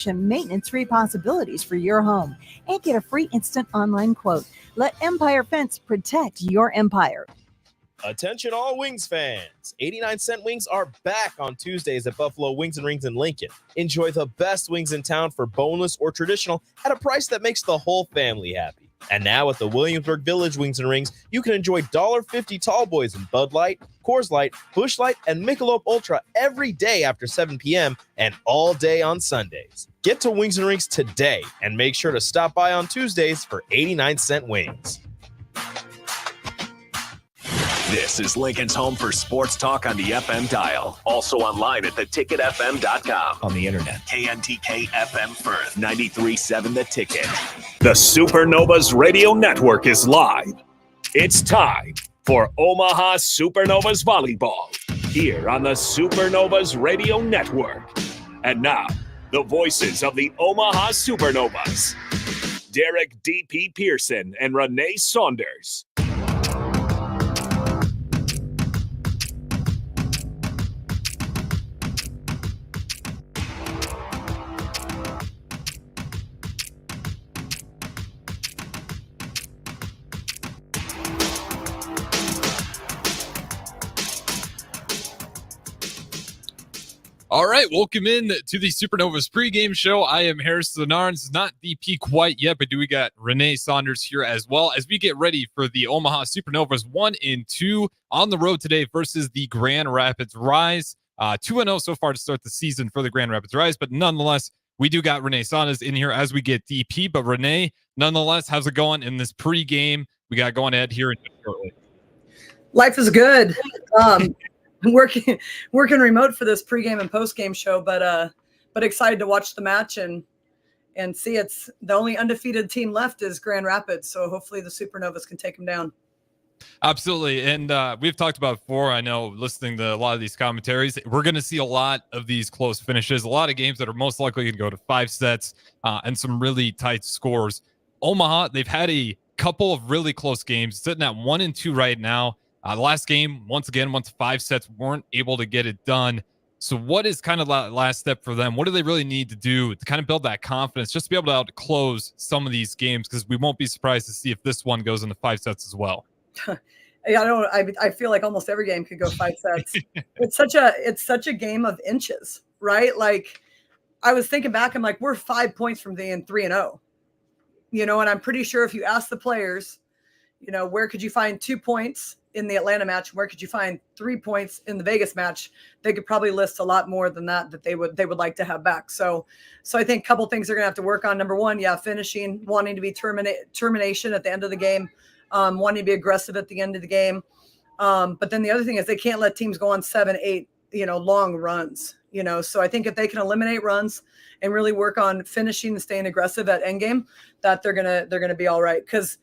and maintenance-free possibilities for your home and get a free instant online quote. Let Empire Fence protect your empire. Attention all Wings fans. 89-cent wings are back on Tuesdays at Buffalo Wings and Rings in Lincoln. Enjoy the best wings in town for boneless or traditional at a price that makes the whole family happy. And now at the Williamsburg Village Wings and Rings, you can enjoy $1.50 tall boys in Bud Light, Coors Light, Busch Light, and Michelob Ultra every day after 7 p.m. and all day on Sundays. Get to Wings and Rings today and make sure to stop by on Tuesdays for 89-cent wings. This is Lincoln's home for sports talk on the FM dial. Also online at theticketfm.com. On the internet. KNTK FM Firth, 93.7 The Ticket. The Supernovas Radio Network is live. It's time for Omaha Supernovas Volleyball here on the Supernovas Radio Network. And now, the voices of the Omaha Supernovas, Derek D.P. Pearson and Renee Saunders. All right, welcome in to the Supernovas pregame show. I am Harrison Narns, not DP quite yet, but we got Renee Saunders here as well as we get ready for the Omaha Supernovas 1 and 2 on the road today versus the Grand Rapids Rise. 2-0 so far to start the season for the Grand Rapids Rise, but nonetheless, we do got Renee Saunders in here as we get DP. But Renee, nonetheless, how's it going in this pregame? We got going ahead here in shortly. Life is good. Working remote for this pregame and postgame show, but excited to watch the match and see it's the only undefeated team left is Grand Rapids. So hopefully the Supernovas can take them down. Absolutely. And we've talked about before, I know, listening to a lot of these commentaries, we're going to see a lot of these close finishes, a lot of games that are most likely going to go to 5 sets and some really tight scores. Omaha, they've had a couple of really close games, sitting at 1 and 2 right now. The last game, once 5 sets, weren't able to get it done. So what is kind of the last step for them? What do they really need to do to kind of build that confidence, just to be able to close some of these games? Because we won't be surprised to see if this one goes into 5 sets as well. I feel like almost every game could go 5 sets. It's such a game of inches, right? Like I was thinking back, I'm like, we're 5 points from being 3-0, and I'm pretty sure if you ask the players, where could you find 2 points in the Atlanta match? Where could you find 3 points in the Vegas match? They could probably list a lot more than that they would like to have back. So I think a couple things they're going to have to work on. Number one, finishing, wanting to be termination at the end of the game, wanting to be aggressive at the end of the game. But then the other thing is they can't let teams go on 7, 8, long runs, So I think if they can eliminate runs and really work on finishing and staying aggressive at endgame, that they're going to be all right. Because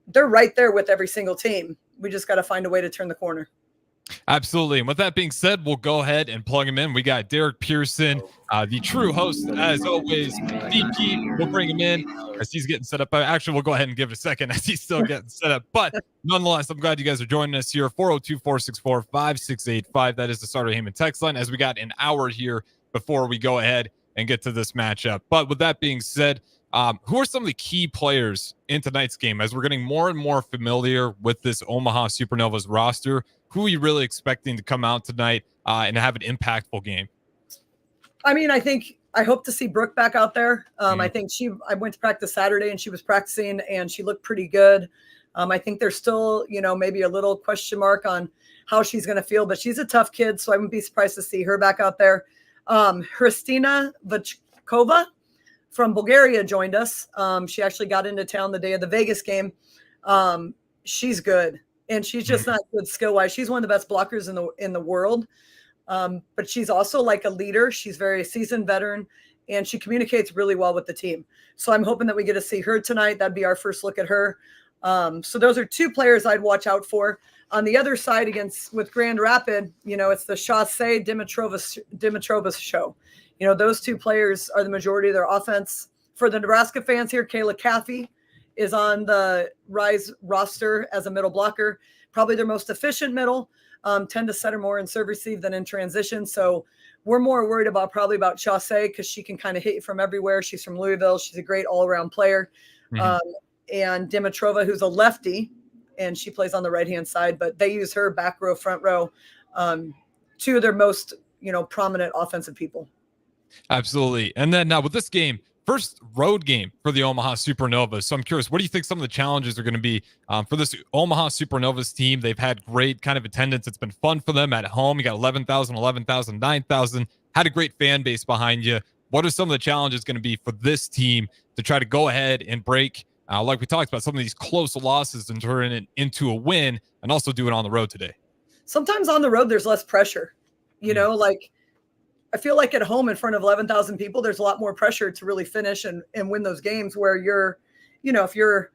they're right there with every single team. We just got to find a way to turn the corner. Absolutely. And with that being said, we'll go ahead and plug him in. We got Derek Pearson, the true host, as always. DP, we'll bring him in as he's getting set up. Actually, we'll go ahead and give it a second as he's still getting set up. But nonetheless, I'm glad you guys are joining us here. 402-464-5685. That is the Starter Heyman text line, as we got an hour here before we go ahead and get to this matchup. But with that being said, who are some of the key players in tonight's game as we're getting more and more familiar with this Omaha Supernovas roster? Who are you really expecting to come out tonight and have an impactful game? I mean, I hope to see Brooke back out there. I think I went to practice Saturday and she was practicing and she looked pretty good. I think there's still, maybe a little question mark on how she's going to feel, but she's a tough kid. So I wouldn't be surprised to see her back out there. Hristina Vachkova from Bulgaria joined us. She actually got into town the day of the Vegas game. She's good, and she's just not good skill-wise. She's one of the best blockers in the world, but she's also like a leader. She's very seasoned veteran, and she communicates really well with the team. So I'm hoping that we get to see her tonight. That'd be our first look at her. So those are 2 players I'd watch out for. On the other side, with Grand Rapid, it's the Chassé Dimitrovas show. Those 2 players are the majority of their offense. For the Nebraska fans here, Kayla Caffey is on the Rise roster as a middle blocker, probably their most efficient middle, tend to center more in serve receive than in transition. So We're more worried about Chaussee because she can kind of hit you from everywhere. She's from Louisville. She's a great all-around player. And Dimitrova, who's a lefty, and she plays on the right-hand side, but they use her back row, front row, two of their most, prominent offensive people. Absolutely. And then now with this game, first road game for the Omaha Supernovas. So I'm curious, what do you think some of the challenges are going to be for this Omaha Supernovas team? They've had great kind of attendance. It's been fun for them at home. You got 11,000, 9,000, had a great fan base behind you. What are some of the challenges going to be for this team to try to go ahead and break, like we talked about, some of these close losses and turn it into a win, and also do it on the road today? Sometimes on the road, there's less pressure. Like I feel like at home in front of 11,000 people, there's a lot more pressure to really finish and win those games where you're, if you're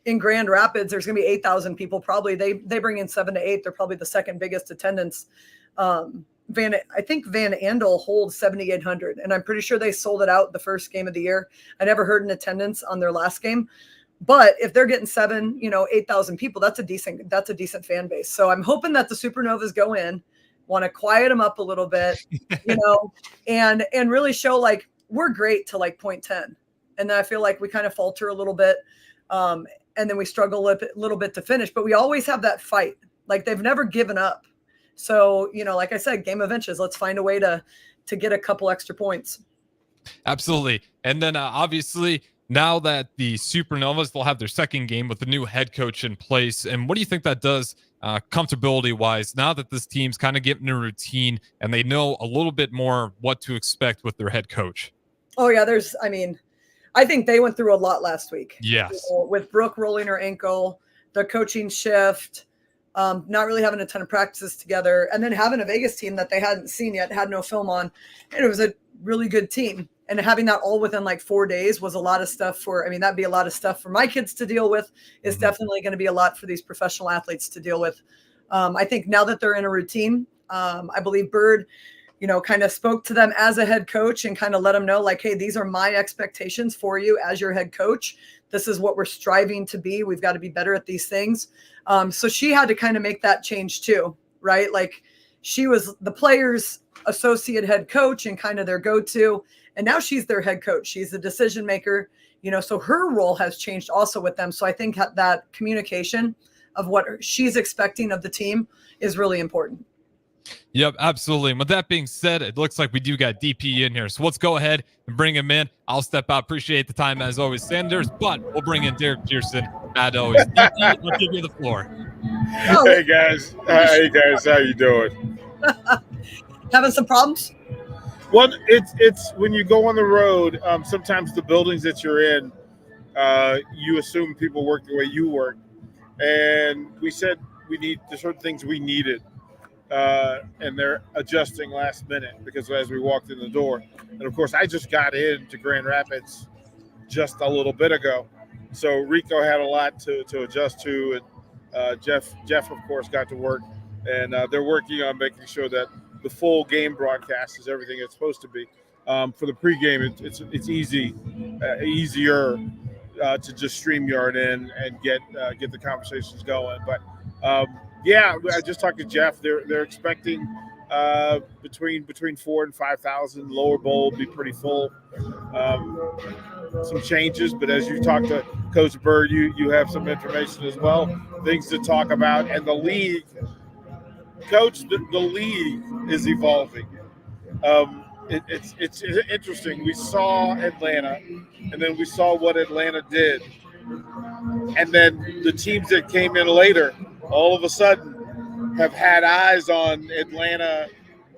in Grand Rapids, there's going to be 8,000 people. Probably they bring in 7 to 8. They're probably the second biggest attendance. I think Van Andel holds 7,800, and I'm pretty sure they sold it out the first game of the year. I never heard an attendance on their last game, but if they're getting 8,000 people, that's a decent fan base. So I'm hoping that the Supernovas go in, want to quiet them up a little bit, and really show like we're great to like 0.10. And then I feel like we kind of falter a little bit. And then we struggle a little bit to finish, but we always have that fight. Like they've never given up. So, like I said, game of inches, let's find a way to get a couple extra points. Absolutely. And then obviously now that the Supernovas, they'll have their second game with the new head coach in place. And what do you think that does comfortability wise now that this team's kind of getting a routine and they know a little bit more what to expect with their head coach? Oh yeah. I think they went through a lot last week. Yes. With Brooke rolling her ankle, the coaching shift, not really having a ton of practices together, and then having a Vegas team that they hadn't seen yet, had no film on. And it was a really good team. And having that all within like 4 days was a lot of stuff that'd be a lot of stuff for my kids to deal with. It's definitely going to be a lot for these professional athletes to deal with. I think now that they're in a routine, I believe Bird, kind of spoke to them as a head coach and kind of let them know like, hey, these are my expectations for you as your head coach. This is what we're striving to be. We've got to be better at these things. So she had to kind of make that change too, right? Like she was the players' associate head coach and kind of their go-to. And now she's their head coach. She's the decision maker, so her role has changed also with them. So I think that communication of what she's expecting of the team is really important. Yep, absolutely. And with that being said, it looks like we do got DP in here. So let's go ahead and bring him in. I'll step out. Appreciate the time as always, Sanders, but we'll bring in Derek Pearson as always. DP, I'll give you the floor. Hey guys. Hey guys, how you doing? Having some problems? Well, it's when you go on the road, sometimes the buildings that you're in, you assume people work the way you work. And we said there's certain things we needed. And they're adjusting last minute because as we walked in the door, and of course I just got into Grand Rapids just a little bit ago, so Rico had a lot to adjust to, and Jeff of course got to work, and they're working on making sure that the full game broadcast is everything it's supposed to be. For the pregame, it's easier to just StreamYard in and get the conversations going, but. Yeah, I just talked to Jeff. They're expecting between 4,000 and 5,000. Lower bowl will be pretty full. Some changes, but as you talk to Coach Bird, you have some information as well, things to talk about. And the league, Coach, the league is evolving. It's interesting. We saw Atlanta, and then we saw what Atlanta did, and then the teams that came in later. All of a sudden have had eyes on Atlanta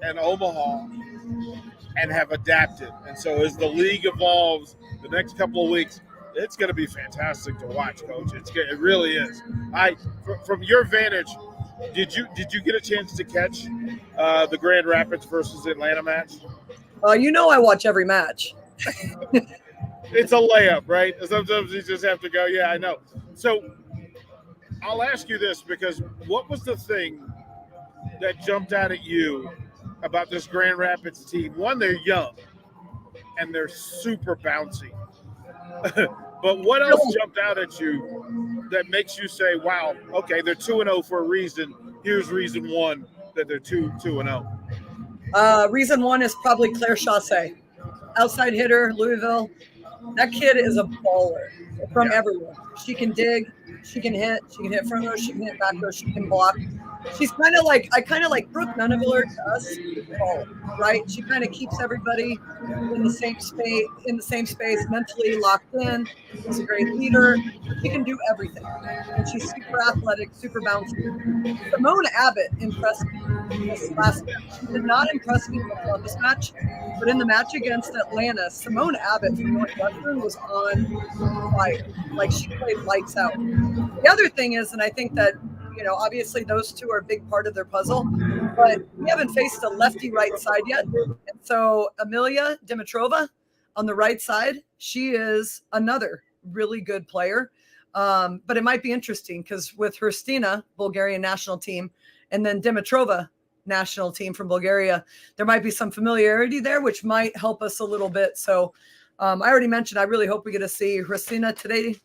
and Omaha and have adapted. And so as the league evolves the next couple of weeks, it's going to be fantastic to watch, Coach. It really is. From your vantage, did you get a chance to catch the Grand Rapids versus Atlanta match? I watch every match. It's a layup, right? Sometimes you just have to go, yeah, I know. So I'll ask you this, because what was the thing that jumped out at you about this Grand Rapids team? One, they're young and they're super bouncy. But what else jumped out at you that makes you say, wow, okay, they're 2-0 for a reason. Here's reason one that they're 2-0. Reason one is probably Claire Chaussee, outside hitter, Louisville. That kid is a baller from everywhere. She can dig, she can hit front row, she can hit back row, she can block. She's kind of like, I kind of like Brooke Nuneviller to us, right? She kind of keeps everybody in the same space, mentally locked in. She's a great leader. She can do everything. And she's super athletic, super bouncy. Simone Abbott impressed me this last match. She did not impress me in the Columbus match, but in the match against Atlanta, Simone Abbott from Northwestern was on fire. Like, she played lights out. The other thing is, and I think that, obviously those two are a big part of their puzzle, but we haven't faced a lefty right side yet. And so Amelia Dimitrova on the right side, she is another really good player. But it might be interesting because with Hrstina, Bulgarian national team, and then Dimitrova, national team from Bulgaria, there might be some familiarity there, which might help us a little bit. So I already mentioned, I really hope we get to see Hrstina today.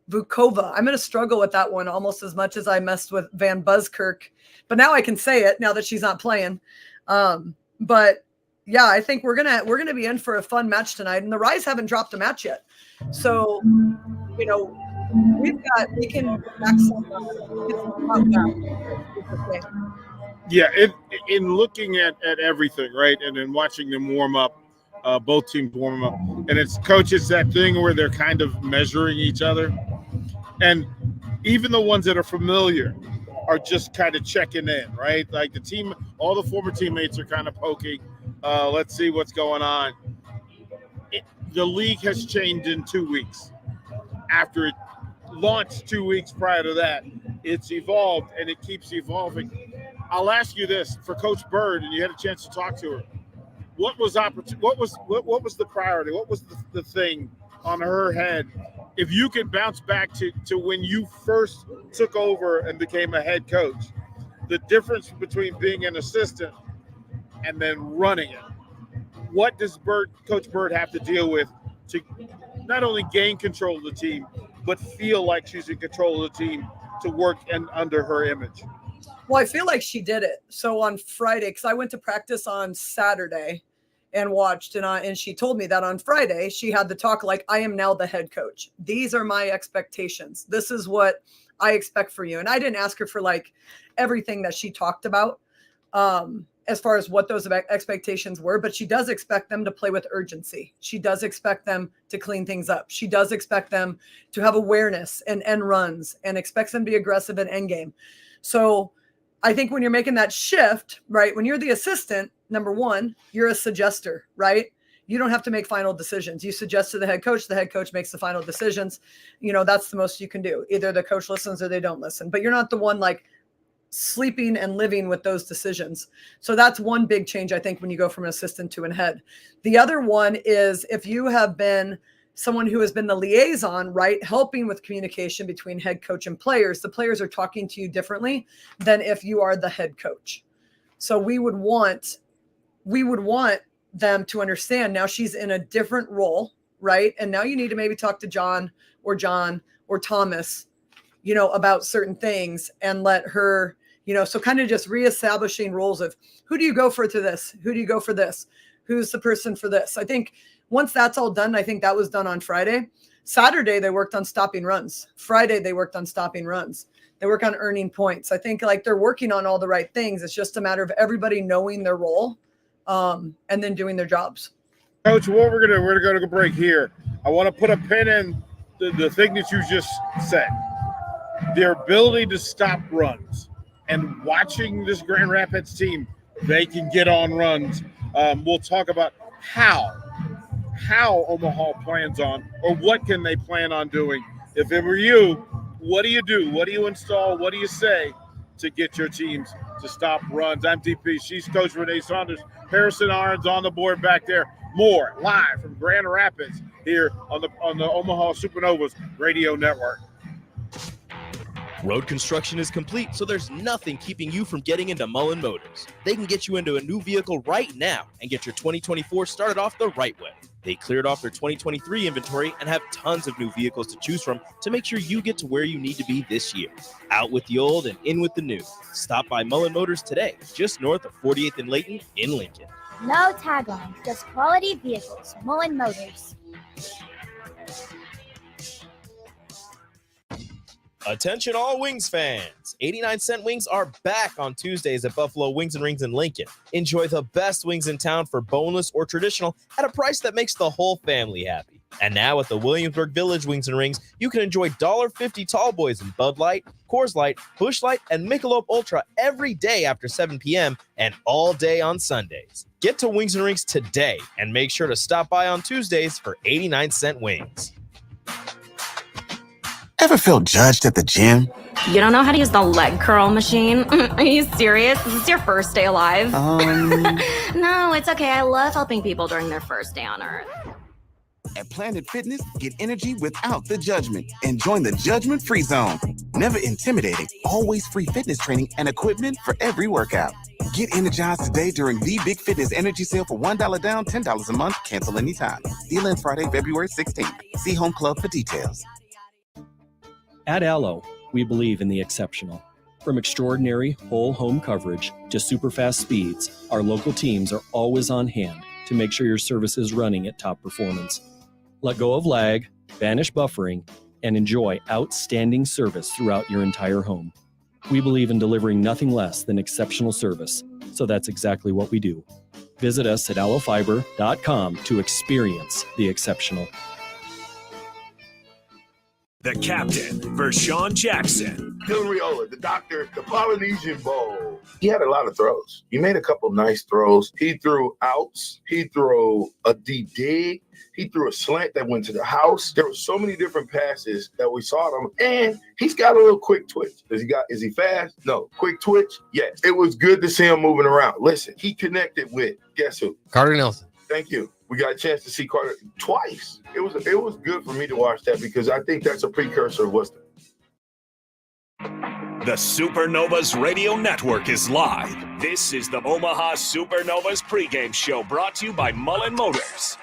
Vukova. I'm going to struggle with that one almost as much as I messed with Van Buskirk, but now I can say it now that she's not playing. But yeah, I think we're going to be in for a fun match tonight, and the Rise haven't dropped a match yet. So, we can back Yeah. In looking at everything, right. And then watching them warm up, both teams warm up, and it's that thing where they're kind of measuring each other. And even the ones that are familiar are just kind of checking in, right? Like the team, all the former teammates are kind of poking. Let's see what's going on. The league has changed in 2 weeks. After it launched 2 weeks prior to that, it's evolved and it keeps evolving. I'll ask you this for Coach Bird, and you had a chance to talk to her. What was the priority? What was the thing on her head? If you could bounce back to when you first took over and became a head coach, the difference between being an assistant and then running it, what does Coach Bird have to deal with to not only gain control of the team, but feel like she's in control of the team to work and under her image? Well, I feel like she did it. So on Friday, because I went to practice on Saturday and watched, and she told me that on Friday she had the talk like, I am now the head coach. These are my expectations. This is what I expect for you. And I didn't ask her for like everything that she talked about as far as what those expectations were, but she does expect them to play with urgency. She does expect them to clean things up. She does expect them to have awareness and end runs, and expects them to be aggressive in end game. So I think when you're making that shift, right, when you're the assistant, number one, you're a suggester, right? You don't have to make final decisions. You suggest to the head coach makes the final decisions. That's the most you can do. Either the coach listens or they don't listen, but you're not the one like sleeping and living with those decisions. So that's one big change, I think, when you go from an assistant to a head. The other one is if you have been someone who has been the liaison, right, helping with communication between head coach and players, the players are talking to you differently than if you are the head coach. So we would want them to understand now she's in a different role, right? And now you need to maybe talk to John or Thomas, about certain things, and let her, so kind of just reestablishing roles of who do you go for to this? Who do you go for this? Who's the person for this? I think once that's all done, I think that was done on Friday. Saturday, they worked on stopping runs. Friday, they worked on stopping runs. They work on earning points. I think like they're working on all the right things. It's just a matter of everybody knowing their role and then doing their jobs. Coach, we're gonna go to a break here. I want to put a pin in the thing that you just said. Their ability to stop runs, and watching this Grand Rapids team, they can get on runs. We'll talk about how Omaha plans on, or what can they plan on doing. If it were you, what do you do? What do you install? What do you say to get your teams to stop runs? I'm DP. She's Coach Renee Saunders. Harrison Arns on the board back there. More live from Grand Rapids here on the Omaha Supernovas Radio Network. Road construction is complete, so there's nothing keeping you from getting into Mullen Motors. They can get you into a new vehicle right now and get your 2024 started off the right way. They cleared off their 2023 inventory and have tons of new vehicles to choose from to make sure you get to where you need to be this year. Out with the old and in with the new. Stop by Mullen Motors today, just north of 48th and Layton in Lincoln. No tagline, just quality vehicles. Mullen Motors. Attention all Wings fans. 89-cent wings are back on Tuesdays at Buffalo Wings and Rings in Lincoln. Enjoy the best wings in town for boneless or traditional at a price that makes the whole family happy. And now at the Williamsburg Village Wings and Rings, you can enjoy $1.50 tall boys in Bud Light, Coors Light, Busch Light, and Michelob Ultra every day after 7 p.m. and all day on Sundays. Get to Wings and Rings today and make sure to stop by on Tuesdays for 89-cent wings. Ever feel judged at the gym? You don't know how to use the leg curl machine? Are you serious? Is this your first day alive? No, it's okay. I love helping people during their first day on Earth. At Planet Fitness, get energy without the judgment and join the judgment-free zone. Never intimidating, always free fitness training and equipment for every workout. Get energized today during the Big Fitness Energy Sale for $1 down, $10 a month. Cancel anytime. Deal ends Friday, February 16th. See Home Club for details. At Allo, we believe in the exceptional. From extraordinary whole home coverage to super fast speeds, our local teams are always on hand to make sure your service is running at top performance. Let go of lag, banish buffering, and enjoy outstanding service throughout your entire home. We believe in delivering nothing less than exceptional service, so that's exactly what we do. Visit us at allofiber.com to experience the exceptional. The captain, Vershawn Jackson. Dylan Riola, the doctor, the Polynesian Bowl. He had a lot of throws. He made a couple nice throws. He threw outs. He threw a deep dig. He threw a slant that went to the house. There were so many different passes that we saw him. And he's got a little quick twitch. Is he fast? No. Quick twitch? Yes. It was good to see him moving around. Listen, he connected with, guess who? Carter Nelson. Thank you. We got a chance to see Carter twice. It was good for me to watch that because I think that's a precursor of what's The Supernovas Radio Network is live. This is the Omaha Supernovas pregame show brought to you by Mullen Motors.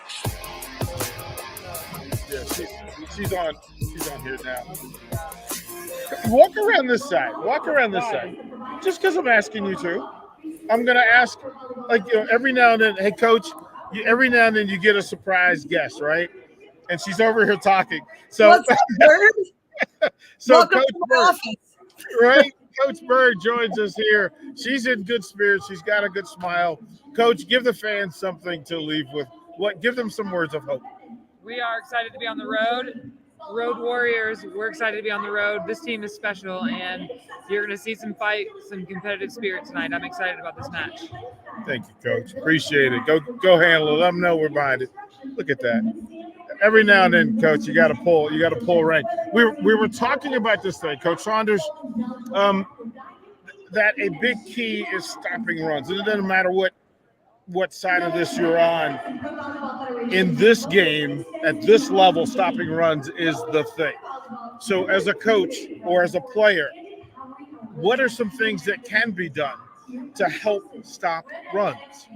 Yeah, she's on here now. Walk around this side. Just because I'm asking you to. I'm going to ask, every now and then, hey, Coach, every now and then you get a surprise guest, right? And she's over here talking. So, what's up, Bird? So welcome Coach to the Bird, office. right? Coach Bird joins us here. She's in good spirits. She's got a good smile. Coach, give the fans something to leave with. Give them some words of hope. We are excited to be on the road. Road Warriors, we're excited to be on the road. This team is special, and you're going to see some fight, some competitive spirit tonight. I'm excited about this match. Thank you, Coach. Appreciate it. Go handle it. Let them know we're behind it. Look at that. Every now and then, Coach, you got to pull rank. We were talking about this thing, Coach Saunders, that a big key is stopping runs. And it doesn't matter what side of this you're on. In this game, at this level, stopping runs is the thing. So as a coach or as a player, what are some things that can be done to help stop runs?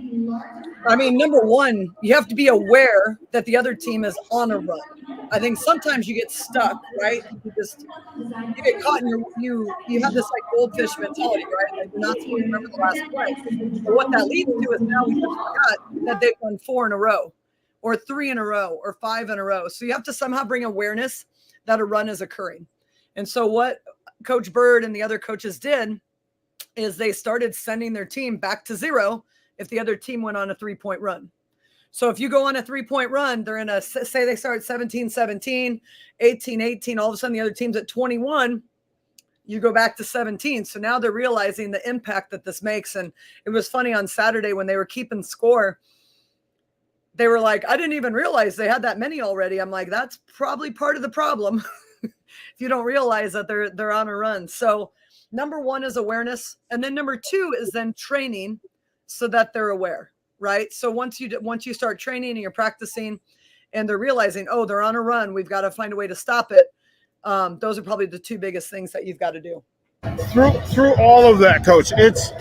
I mean, number one, you have to be aware that the other team is on a run. I think sometimes you get stuck, right? You get caught and you have this like goldfish mentality, right? Like you're not supposed to remember the last play. But what that leads to is now we forgot that they've won 4 in a row, or 3 in a row, or 5 in a row. So you have to somehow bring awareness that a run is occurring. And so what Coach Bird and the other coaches did is they started sending their team back to 0 if the other team went on a 3-point run. So if you go on a 3-point run, they're in say they start 17-17, 18-18, all of a sudden the other team's at 21, you go back to 17. So now they're realizing the impact that this makes. And it was funny on Saturday when they were keeping score, they were like, I didn't even realize they had that many already. I'm like, that's probably part of the problem. If you don't realize that they're on a run. So number one is awareness. And then number 2 is then training so that they're aware, right? So once you start training and you're practicing and they're realizing, oh, they're on a run, we've got to find a way to stop it. Those are probably the 2 biggest things that you've got to do. Through all of that, Coach, it's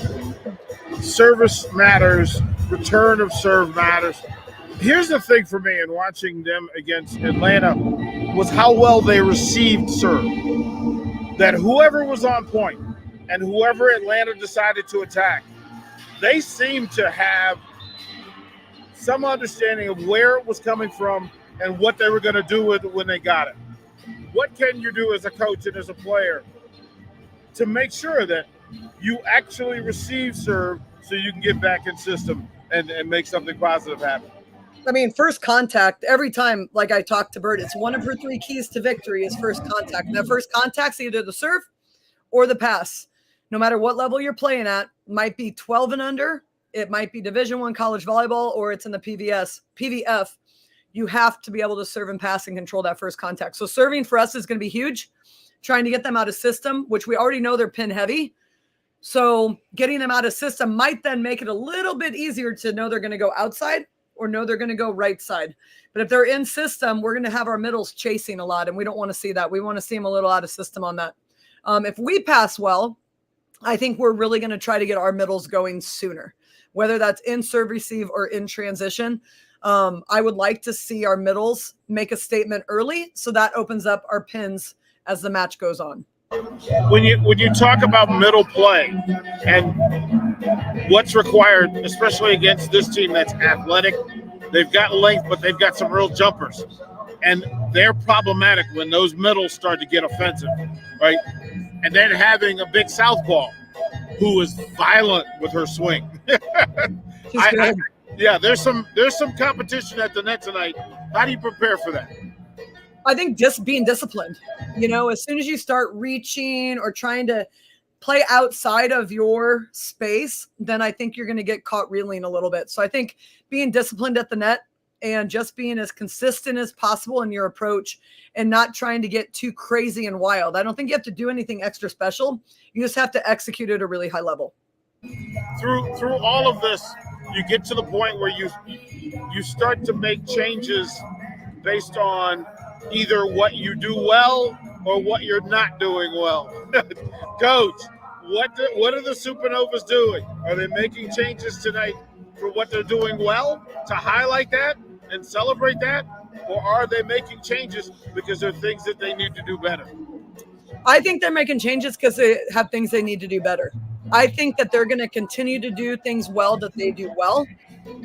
service matters, return of serve matters. Here's the thing for me in watching them against Atlanta was how well they received serve. That whoever was on point and whoever Atlanta decided to attack, they seemed to have some understanding of where it was coming from and what they were going to do with it when they got it. What can you do as a coach and as a player to make sure that you actually receive serve so you can get back in system and make something positive happen? I mean, first contact, every time, like I talked to Bert, it's one of her 3 keys to victory is first contact. And that first contact's either the serve or the pass. No matter what level you're playing at, might be 12 and under, it might be Division I college volleyball, or it's in the PVF. You have to be able to serve and pass and control that first contact. So serving for us is going to be huge, trying to get them out of system, which we already know they're pin heavy. So getting them out of system might then make it a little bit easier to know they're going to go outside or know they're going to go right side. But if they're in system, we're going to have our middles chasing a lot, and we don't want to see that. We want to see them a little out of system on that. If we pass well, I think we're really going to try to get our middles going sooner, whether that's in serve receive or in transition. I would like to see our middles make a statement early, so that opens up our pins as the match goes on. When you talk about middle play and what's required, especially against this team that's athletic, they've got length, but they've got some real jumpers. And they're problematic when those middles start to get offensive, right? And then having a big southpaw who is violent with her swing. There's some competition at the net tonight. How do you prepare for that? I think just being disciplined. You know, as soon as you start reaching or trying to play outside of your space, then I think you're going to get caught reeling a little bit. So I think being disciplined at the net and just being as consistent as possible in your approach and not trying to get too crazy and wild. I don't think you have to do anything extra special. You just have to execute at a really high level. Through all of this, you get to the point where you start to make changes based on either what you do well or what you're not doing well. Coach, what are the Supernovas doing? Are they making changes tonight for what they're doing well to highlight that and celebrate that? Or are they making changes because there are things that they need to do better? I think they're making changes because they have things they need to do better. I think that they're going to continue to do things well that they do well.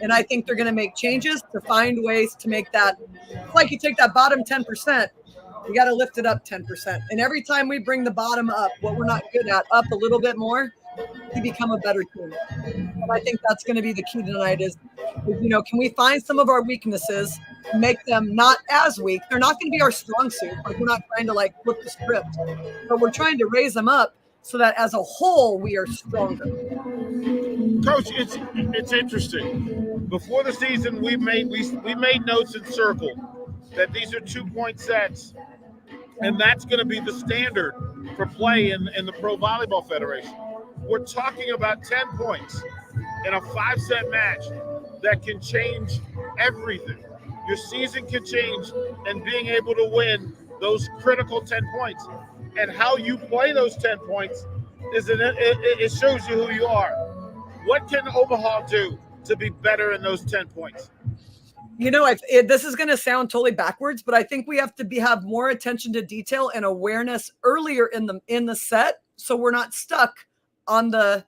And I think they're going to make changes to find ways to make that. It's like you take that bottom 10%, you got to lift it up 10%. And every time we bring the bottom up, what we're not good at, up a little bit more, we become a better team. And I think that's going to be the key tonight is, can we find some of our weaknesses, make them not as weak? They're not going to be our strong suit. Like, we're not trying to flip the script, but we're trying to raise them up so that as a whole, we are stronger. Coach, it's interesting. Before the season, we made notes and circled that these are 2-point sets, and that's going to be the standard for play in the Pro Volleyball Federation. We're talking about 10 points in a 5-set match that can change everything. Your season can change, and being able to win those critical 10 points and how you play those 10 points it shows you who you are. What can Omaha do to be better in those 10 points? This is going to sound totally backwards, but I think we have to have more attention to detail and awareness earlier in the set, so we're not stuck on the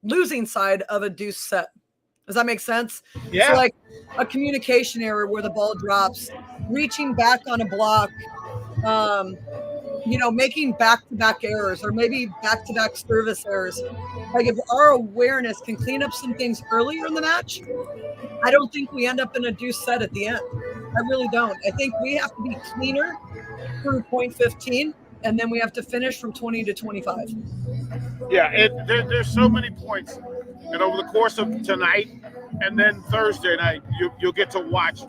losing side of a deuce set. Does that make sense? Yeah. So like a communication error where the ball drops, reaching back on a block, making back-to-back errors or maybe back-to-back service errors. Like, if our awareness can clean up some things earlier in the match, I don't think we end up in a deuce set at the end. I really don't. I think we have to be cleaner through point 15, and then we have to finish from 20 to 25. Yeah, there's so many points. And over the course of tonight and then Thursday night, you'll get to watch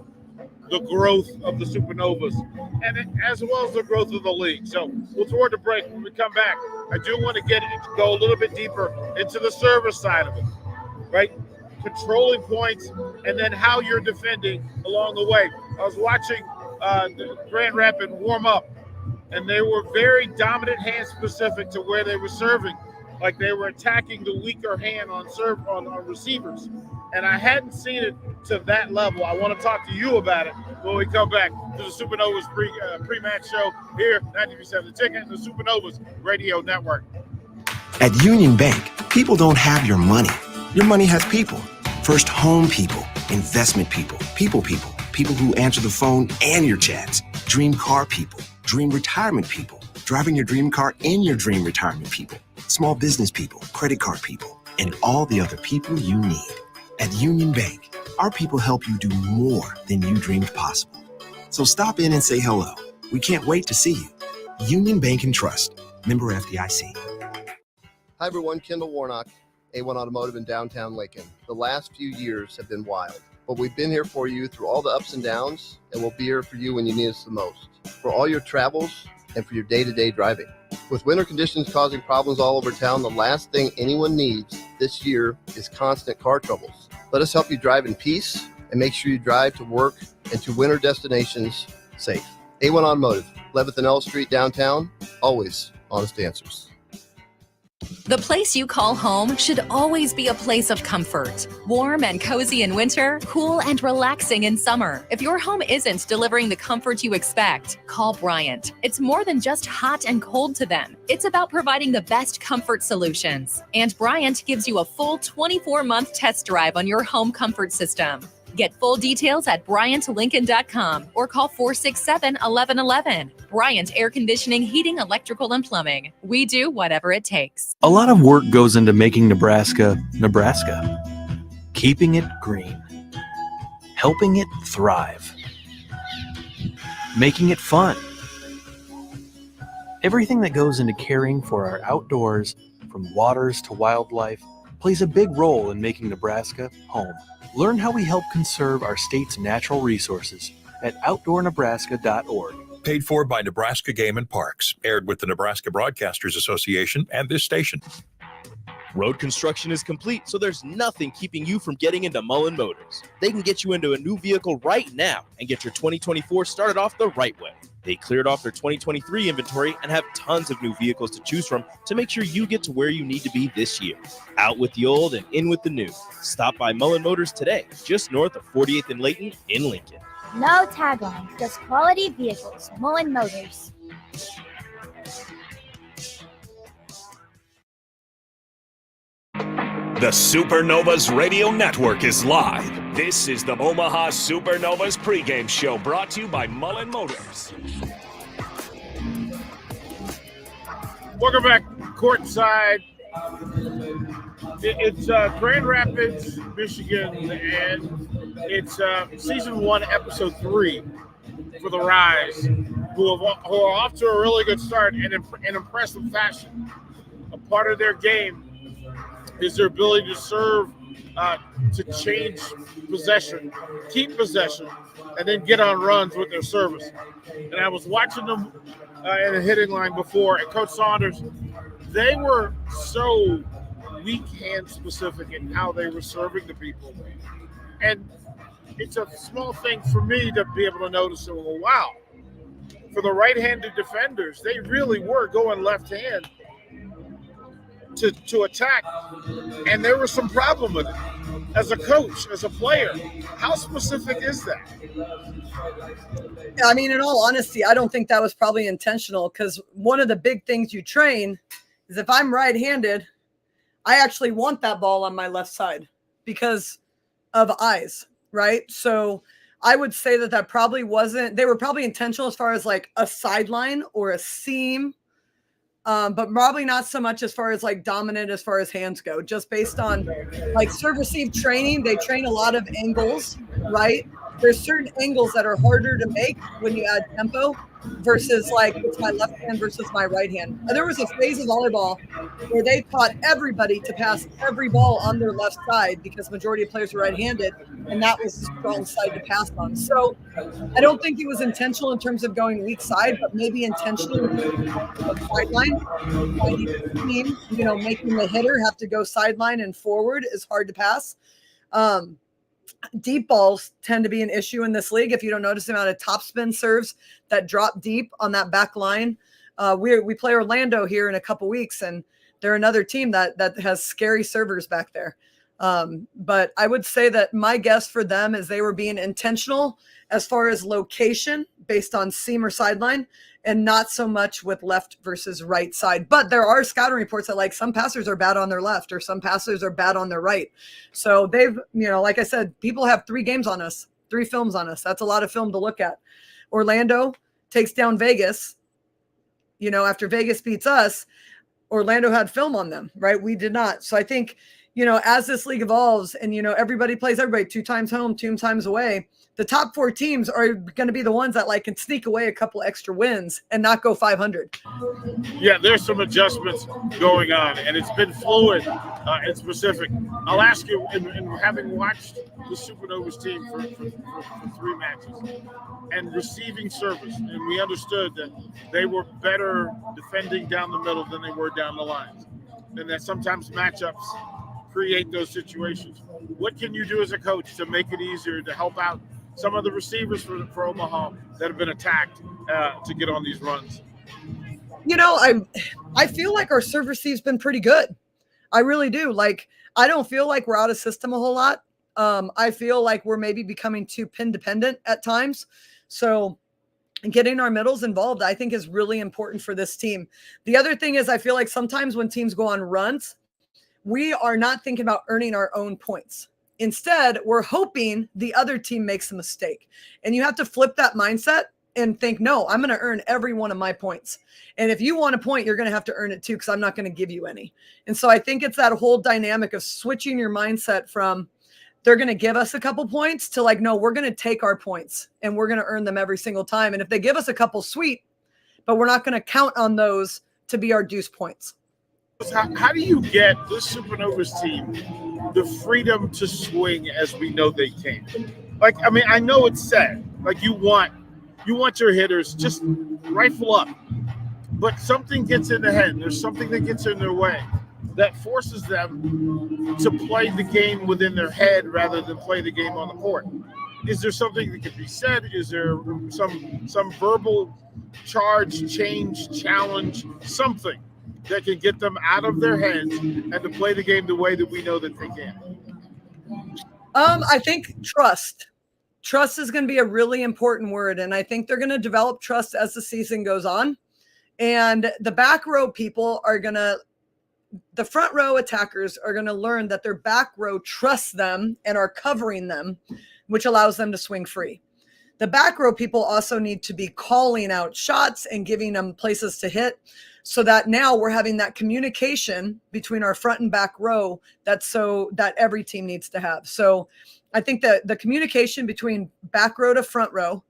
the growth of the Supernovas, and as well as the growth of the league. So we'll throw it to break. When we come back, I do want to go a little bit deeper into the service side of it, right? Controlling points, and then how you're defending along the way. I was watching the Grand Rapids warm up, and they were very dominant hand specific to where they were serving, like they were attacking the weaker hand on receivers. and I hadn't seen it to that level. I want to talk to you about it when we come back to the Supernovas pre-match show here, 93.7 The Ticket, and the Supernovas Radio Network. At Union Bank, people don't have your money. Your money has people. First home people, investment people, people who answer the phone and your chats, dream car people, dream retirement people, driving your dream car in your dream retirement people, small business people, credit card people, and all the other people you need. At Union Bank, our people help you do more than you dreamed possible. So stop in and say hello. We can't wait to see you. Union Bank and Trust. Member FDIC. Hi everyone, Kendall Warnock, A1 Automotive in downtown Lincoln. The last few years have been wild, but we've been here for you through all the ups and downs, and we'll be here for you when you need us the most. For all your travels and for your day-to-day driving. With winter conditions causing problems all over town, the last thing anyone needs this year is constant car troubles. Let us help you drive in peace and make sure you drive to work and to winter destinations safe. A1 Automotive, 11th and L Street downtown, always honest answers. The place you call home should always be a place of comfort. Warm and cozy in winter, cool and relaxing in summer. If your home isn't delivering the comfort you expect, call Bryant. It's more than just hot and cold to them. It's about providing the best comfort solutions. And Bryant gives you a full 24-month test drive on your home comfort system. Get full details at BryantLincoln.com or call 467-1111. Bryant Air Conditioning, Heating, Electrical, and Plumbing. We do whatever it takes. A lot of work goes into making Nebraska, Nebraska. Keeping it green. Helping it thrive. Making it fun. Everything that goes into caring for our outdoors, from waters to wildlife, plays a big role in making Nebraska home. Learn how we help conserve our state's natural resources at outdoornebraska.org. Paid for by Nebraska Game and Parks. Aired with the Nebraska Broadcasters Association and this station. Road construction is complete, so there's nothing keeping you from getting into Mullen Motors. They can get you into a new vehicle right now and get your 2024 started off the right way. They cleared off their 2023 inventory and have tons of new vehicles to choose from to make sure you get to where you need to be this year. Out with the old and in with the new. Stop by Mullen Motors today, just north of 48th and Layton in Lincoln. No tagline, just quality vehicles. Mullen Motors. The Supernovas Radio Network is live. This is the Omaha Supernovas pregame show brought to you by Mullen Motors. Welcome back courtside. It's Grand Rapids, Michigan, and it's season 1, episode 3 for the Rise, who are off to a really good start and in impressive fashion. A part of their game is their ability to serve, to change possession, keep possession, and then get on runs with their service. And I was watching them in the hitting line before, and Coach Saunders, they were so weak hand specific in how they were serving the people. And it's a small thing for me to be able to notice, well, wow, for the right-handed defenders, they really were going left hand to attack, and there was some problem with it. As a coach, as a player, how specific is that? I mean, in all honesty, I don't think that was probably intentional, because one of the big things you train is if I'm right-handed, I actually want that ball on my left side because of eyes, right? So I would say that probably wasn't, they were probably intentional as far as like a sideline or a seam, but probably not so much as far as like dominant as far as hands go, just based on like serve receive training. They train a lot of angles, right? There's certain angles that are harder to make when you add tempo versus like it's my left hand versus my right hand. There was a phase of volleyball where they taught everybody to pass every ball on their left side because majority of players were right-handed, and that was the strong side to pass on. So I don't think it was intentional in terms of going weak side, but maybe intentional in terms of sideline. Making the hitter have to go sideline and forward is hard to pass. Deep balls tend to be an issue in this league. If you don't notice the amount of topspin serves that drop deep on that back line, we play Orlando here in a couple weeks, and they're another team that has scary servers back there. But I would say that my guess for them is they were being intentional as far as location based on seam or sideline, and not so much with left versus right side. But there are scouting reports that like some passers are bad on their left or some passers are bad on their right. So they've, like I said, people have 3 games on us, 3 films on us. That's a lot of film to look at. Orlando takes down Vegas. After Vegas beats us, Orlando had film on them, right? We did not. So I think, as this league evolves and, everybody plays everybody 2 times home, 2 times away, the top 4 teams are going to be the ones that like can sneak away a couple extra wins and not go 500. Yeah, there's some adjustments going on, and it's been fluid and specific. I'll ask you, in having watched the Supernovas team for 3 matches and receiving service, and we understood that they were better defending down the middle than they were down the lines, and that sometimes matchups create those situations. What can you do as a coach to make it easier to help out some of the receivers for Omaha that have been attacked to get on these runs? I feel like our serve receive's been pretty good. I really do. Like, I don't feel like we're out of system a whole lot. I feel like we're maybe becoming too pin dependent at times. So getting our middles involved, I think, is really important for this team. The other thing is I feel like sometimes when teams go on runs, we are not thinking about earning our own points. Instead, we're hoping the other team makes a mistake. And you have to flip that mindset and think, no, I'm going to earn every one of my points. And if you want a point, you're going to have to earn it too, because I'm not going to give you any. And so I think it's that whole dynamic of switching your mindset from they're going to give us a couple points to like, no, we're going to take our points and we're going to earn them every single time. And if they give us a couple, sweet, but we're not going to count on those to be our deuce points. How do you get this Supernovas team the freedom to swing as we know they can? Like, I mean, I know it's sad. Like, you want your hitters just rifle up, but something gets in their head. There's something that gets in their way that forces them to play the game within their head rather than play the game on the court. Is there something that can be said? Is there some verbal charge, change, challenge, something that can get them out of their heads and to play the game the way that we know that they can? I think trust. Trust is going to be a really important word. And I think they're going to develop trust as the season goes on. And the back row people the front row attackers are going to learn that their back row trusts them and are covering them, which allows them to swing free. The back row people also need to be calling out shots and giving them places to hit, so that now we're having that communication between our front and back row that every team needs to have. So I think that the communication between back row to front row,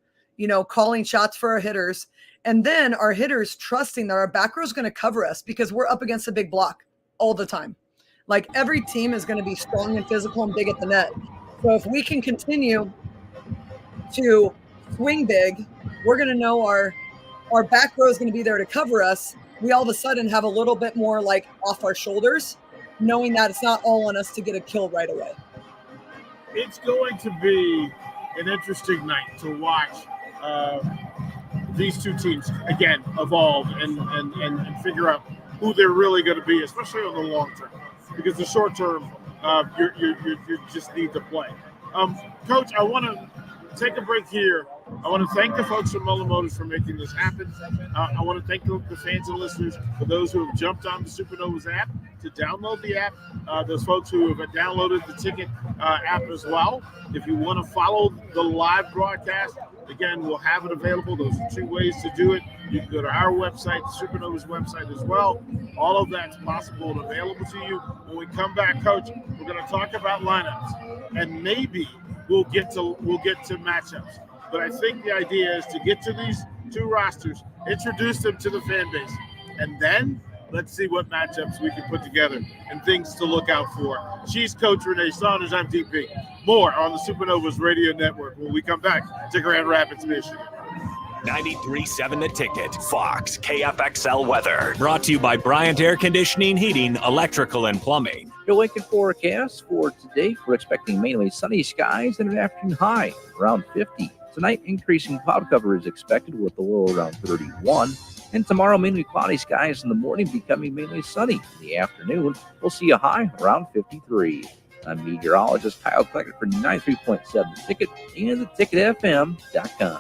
calling shots for our hitters, and then our hitters trusting that our back row is going to cover us because we're up against a big block all the time. Like, every team is going to be strong and physical and big at the net. So if we can continue to swing big, we're going to know our back row is going to be there to cover us. We all of a sudden have a little bit more like off our shoulders, knowing that it's not all on us to get a kill right away. It's going to be an interesting night to watch these two teams again evolve and figure out who they're really going to be, especially on the long term, because the short term you just need to play. Coach, I want to take a break here. I want to thank the folks from Mullen Motors for making this happen. I want to thank the fans and listeners, for those who have jumped on the Supernovas app to download the app, those folks who have downloaded the Ticket app as well. If you want to follow the live broadcast, again, we'll have it available. Those are 2 ways to do it. You can go to our website, the Supernovas website as well. All of that's possible and available to you. When we come back, Coach, we're going to talk about lineups, and maybe we'll get to matchups. But I think the idea is to get to these 2 rosters, introduce them to the fan base, and then let's see what matchups we can put together and things to look out for. She's Coach Renee Saunders. I'm DP. More on the Supernovas Radio Network when we come back to Grand Rapids, Michigan. 93.7 The Ticket, Fox, KFXL weather. Brought to you by Bryant Air Conditioning, Heating, Electrical, and Plumbing. Your Lincoln forecast for today, we're expecting mainly sunny skies and an afternoon high around 50. Tonight, increasing cloud cover is expected with a low around 31. And tomorrow, mainly cloudy skies in the morning, becoming mainly sunny. In the afternoon, we'll see a high around 53. I'm meteorologist Kyle Kleckert for 93.7 The Ticket and theticketfm.com.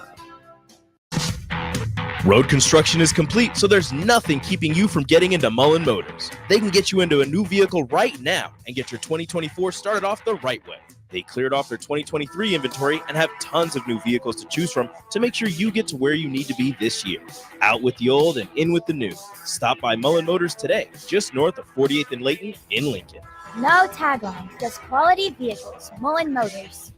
Road construction is complete, so there's nothing keeping you from getting into Mullen Motors. They can get you into a new vehicle right now and get your 2024 started off the right way. They cleared off their 2023 inventory and have tons of new vehicles to choose from to make sure you get to where you need to be this year. Out with the old and in with the new. Stop by Mullen Motors today, just north of 48th and Layton in Lincoln. No tagline, just quality vehicles. Mullen Motors.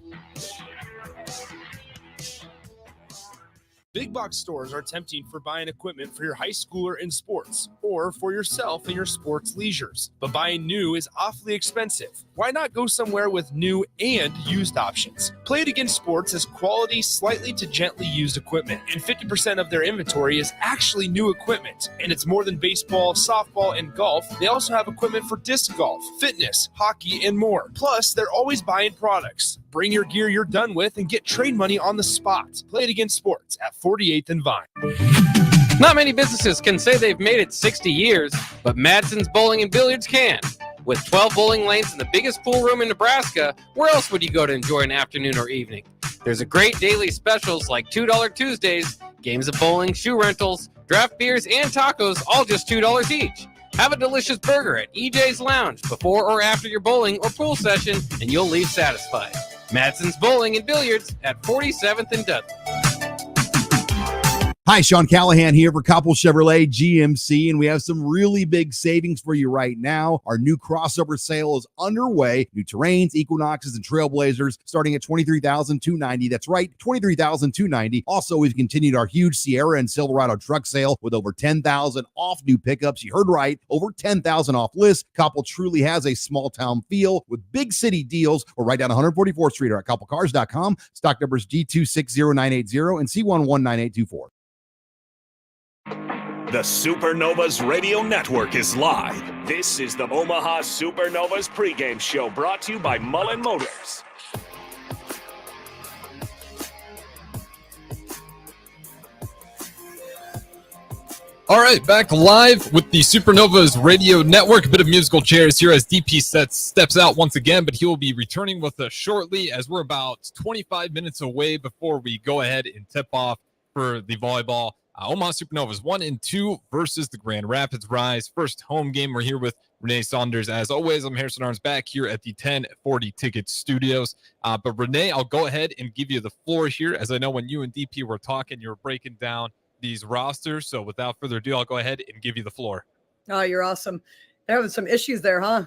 Big box stores are tempting for buying equipment for your high schooler in sports or for yourself in your sports leisures. But buying new is awfully expensive. Why not go somewhere with new and used options? Play It Again Sports has quality, slightly to gently used equipment, and 50% of their inventory is actually new equipment. And it's more than baseball, softball, and golf. They also have equipment for disc golf, fitness, hockey, and more. Plus, they're always buying products. Bring your gear you're done with and get trade money on the spot. Play It Again Sports at 48th and Vine. Not many businesses can say they've made it 60 years, but Madsen's Bowling and Billiards can. With 12 bowling lanes and the biggest pool room in Nebraska, where else would you go to enjoy an afternoon or evening? There's a great daily specials like $2 Tuesdays, games of bowling, shoe rentals, draft beers, and tacos, all just $2 each. Have a delicious burger at EJ's Lounge before or after your bowling or pool session, and you'll leave satisfied. Madsen's Bowling and Billiards at 47th and Dudley. Hi, Sean Callahan here for Coppell Chevrolet GMC, and we have some really big savings for you right now. Our new crossover sale is underway. New Terrains, Equinoxes, and Trailblazers starting at $23,290. That's right, $23,290. Also, we've continued our huge Sierra and Silverado truck sale with over $10,000 off new pickups. You heard right, over $10,000 off list. Coppell truly has a small town feel with big city deals. We're right down 144th Street or at CoppellCars.com. Stock numbers G260980 and C119824. The Supernovas Radio Network is live. This is the Omaha Supernovas pregame show brought to you by Mullen Motors. All right, back live with the Supernovas Radio Network. A bit of musical chairs here as DP steps out once again, but he will be returning with us shortly as we're about 25 minutes away before we go ahead and tip off for the volleyball. Omaha Supernovas 1-2 versus the Grand Rapids Rise. First home game. We're here with Renee Saunders. As always, I'm Harrison Arms back here at the 1040 Ticket Studios. But Renee, I'll go ahead and give you the floor here. As I know when you and DP were talking, you were breaking down these rosters. So without further ado, I'll go ahead and give you the floor. Oh, you're awesome. They're having some issues there, huh?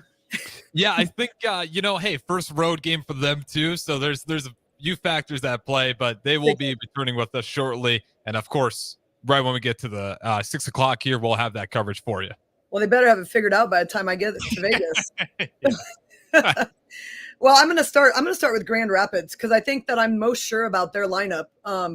Yeah, I think, hey, first road game for them too. So there's a few factors at play, but they will be returning with us shortly. And of course, right when we get to the 6 o'clock here, we'll have that coverage for you. Well, they better have it figured out by the time I get to Vegas. Well, I'm going to start with Grand Rapids because I think that I'm most sure about their lineup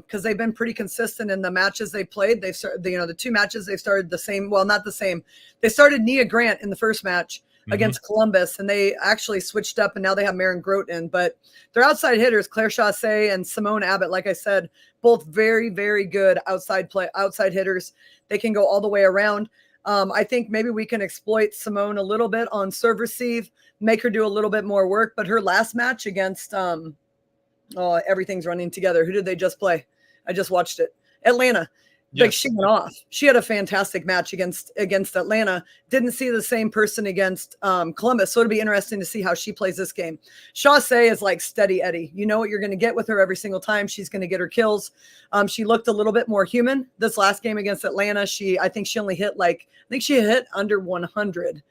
because they've been pretty consistent in the matches they played. They've started, the two matches they started the same. Well, not the same. They started Nia Grant in the first match against Columbus, and they actually switched up, and now they have Maren Grote in. But their outside hitters, Claire Chassé and Simone Abbott, like I said, both very, very good outside hitters. They can go all the way around. I think maybe we can exploit Simone a little bit on serve receive, make her do a little bit more work. But her last match against everything's running together. Who did they just play? I just watched it. Atlanta. Yes. Like she went off. She had a fantastic match against Atlanta. Didn't see the same person against Columbus. So it'll be interesting to see how she plays this game. Chassé is like steady Eddie. You know what you're going to get with her every single time. She's going to get her kills. She looked a little bit more human this last game against Atlanta. I think she only hit under 100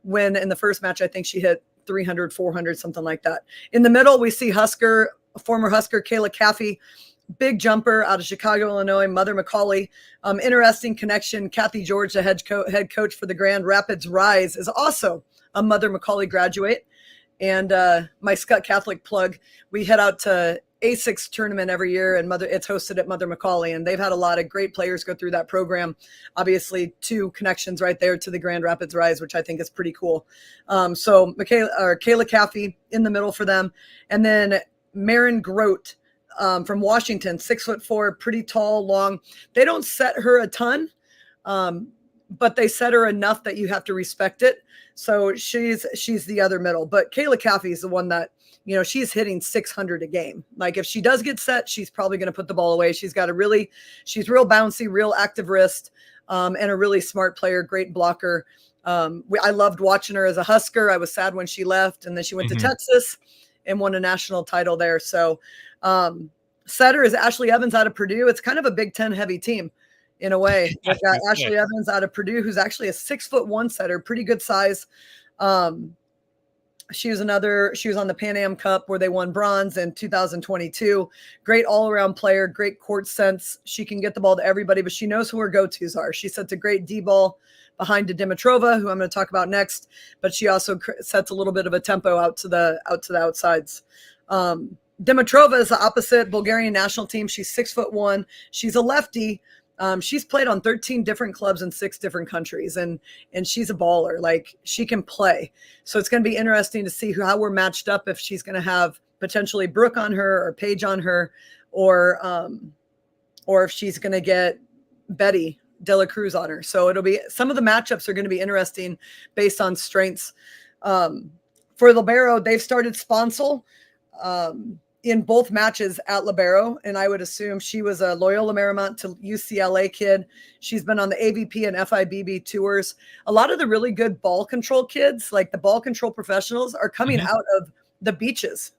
when in the first match, I think she hit 300, 400, something like that. In the middle, we see former Husker Kayla Caffey. Big jumper out of Chicago, Illinois, Mother McCauley. Interesting connection. Kathy George, the head coach for the Grand Rapids Rise, is also a Mother McCauley graduate. And my Scott Catholic plug, we head out to A6 tournament every year, and it's hosted at Mother McCauley. And they've had a lot of great players go through that program. Obviously, 2 connections right there to the Grand Rapids Rise, which I think is pretty cool. So Kayla Caffey in the middle for them. And then Maren Grote, from Washington, 6'4", pretty tall, long. They don't set her a ton, but they set her enough that you have to respect it. So she's the other middle. But Kayla Caffey is the one that, you know, she's hitting 600 a game. Like if she does get set, she's probably going to put the ball away. She's got she's real bouncy, real active wrist, and a really smart player, great blocker. I loved watching her as a Husker. I was sad when she left, and then she went to Texas and won a national title there. So setter is Ashley Evans out of Purdue. It's kind of a Big Ten heavy team in a way. We've got Ashley Evans out of Purdue, who's actually a 6'1" setter, pretty good size. She was on the Pan Am Cup where they won bronze in 2022. Great all-around player, great court sense. She can get the ball to everybody, but she knows who her go-tos are. She sets a great D-ball behind to Dimitrova, who I'm going to talk about next, but she also sets a little bit of a tempo out to the outsides. Dimitrova is the opposite Bulgarian national team. She's 6'1". She's a lefty. She's played on 13 different clubs in 6 different countries, and she's a baller. Like, she can play. So it's going to be interesting to see how we're matched up, if she's going to have potentially Brooke on her or Paige on her, or if she's going to get Betty De La Cruz on her. So some of the matchups are going to be interesting based on strengths. For libero, they've started Sponsel in both matches at libero, and I would assume she was a Loyola Marymount to UCLA kid. She's been on the AVP and FIBB tours. A lot of the really good ball control kids, like the ball control professionals, are coming out of the beaches.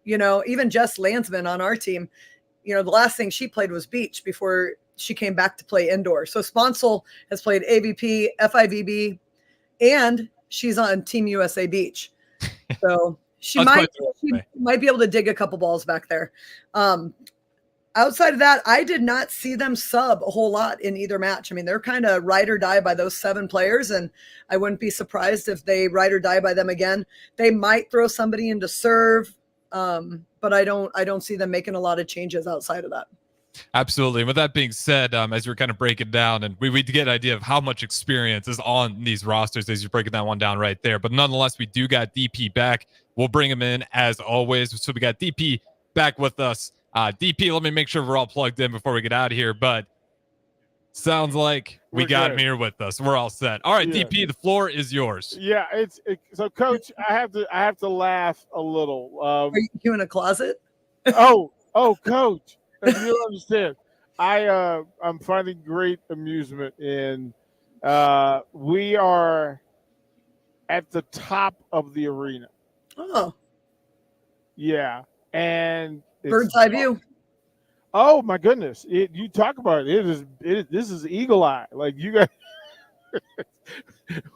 You know, even Jess Landsman on our team, you know, the last thing she played was beach before she came back to play indoor. So Sponsel has played AVP, FIVB, and she's on Team USA Beach. So she might be able to dig a couple balls back there. Outside of that, I did not see them sub a whole lot in either match. I mean, they're kind of ride or die by those 7 players, and I wouldn't be surprised if they ride or die by them again. They might throw somebody into serve, but I don't see them making a lot of changes outside of that. Absolutely. And with that being said, as you're kind of breaking down, and we get an idea of how much experience is on these rosters as you're breaking that one down right there. But nonetheless, we do got DP back. We'll bring him in as always. So we got DP back with us. DP, let me make sure we're all plugged in before we get out of here. But sounds like we got him here with us. We're all set. All right, yeah. DP, the floor is yours. Yeah, so Coach, I have to laugh a little. Are you in a closet? Oh, Coach. You don't understand. I'm finding great amusement in. We are at the top of the arena. Oh, yeah, and bird's eye view. Oh my goodness! You talk about it. This is eagle eye. Like you guys,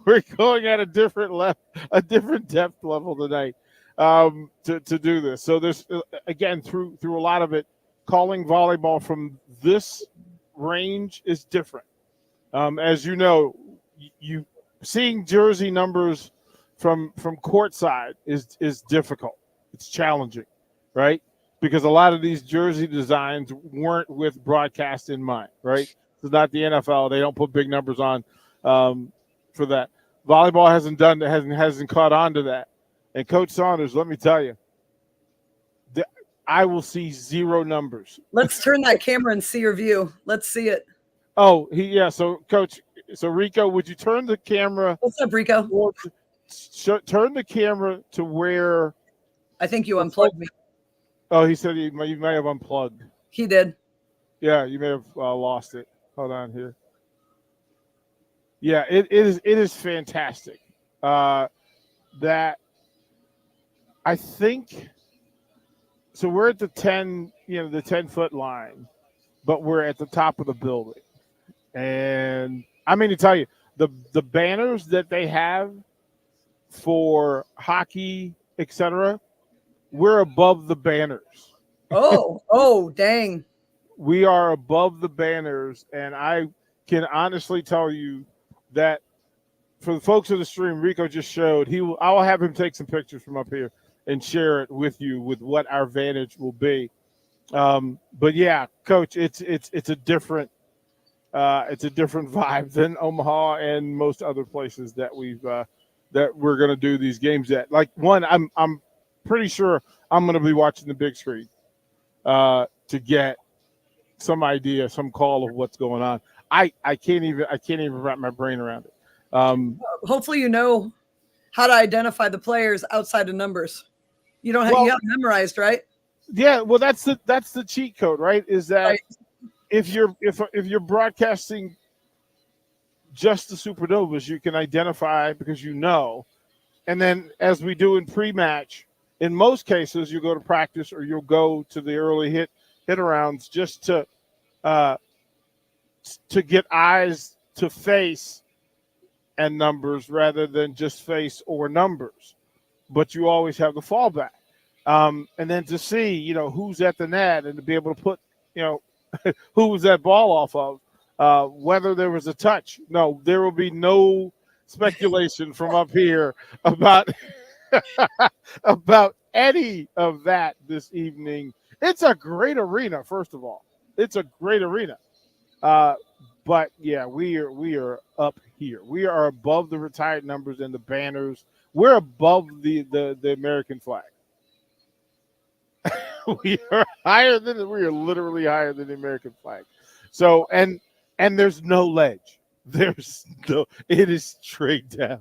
we're going at a different depth level tonight to do this. So there's again through a lot of it. Calling volleyball from this range is different. As you know, you seeing jersey numbers from courtside is difficult. It's challenging, right? Because a lot of these jersey designs weren't with broadcast in mind, right? It's not the NFL. They don't put big numbers on for that. Volleyball hasn't caught on to that. And Coach Saunders, let me tell you, I will see 0 numbers. Let's turn that camera and see your view. Let's see it. Oh, So, Coach, Rico, would you turn the camera? What's up, Rico? Turn the camera to where. I think you unplugged me. Oh, he said you may have unplugged. He did. Yeah, you may have lost it. Hold on here. Yeah, it is fantastic. That I think. So we're at the 10-foot line, but we're at the top of the building. And I mean to tell you, the banners that they have for hockey, etc., we're above the banners. Oh, dang. We are above the banners, and I can honestly tell you that for the folks of the stream, Rico just showed, I will have him take some pictures from up here and share it with you with what our vantage will be. But yeah, Coach, it's a different vibe than Omaha and most other places that we're going to do these games at. Like I'm pretty sure I'm going to be watching the big screen to get some idea, some call of what's going on. I can't even wrap my brain around it. Hopefully, you know how to identify the players outside of numbers. You don't have, you have memorized, right? Yeah, well, that's the cheat code, right? Is that if you're broadcasting just the Supernovas, you can identify because you know, and then as we do in pre-match, in most cases, you go to practice or you'll go to the early hit arounds just to get eyes to face and numbers rather than just face or numbers. But you always have the fallback. And then to see, you know, who's at the net and to be able to put, you know, who was that ball off of, whether there was a touch. No, there will be no speculation from up here about about any of that this evening. It's a great arena, first of all. It's a great arena. But yeah, we are up here. We are above the retired numbers and the banners. We're above the American flag. we are literally higher than the American flag. So and there's no ledge. It is straight down.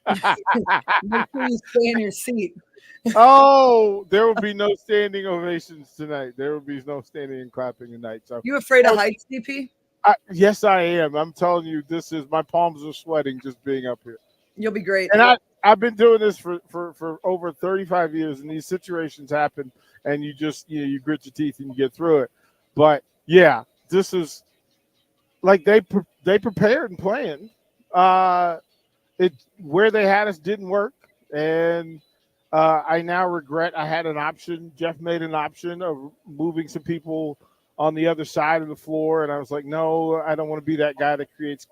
Make sure you stay in your seat. Oh, there will be no standing ovations tonight. There will be no standing and clapping tonight. So, you afraid of heights, DP? Yes, I am. I'm telling you, my palms are sweating just being up here. You'll be great. And I've been doing this for over 35 years, and these situations happen, and you just you grit your teeth and you get through it. But yeah, this is like they prepared and planned. Where they had us didn't work, and I now regret I had an option. Jeff made an option of moving some people on the other side of the floor, and I was like, no, I don't want to be that guy that creates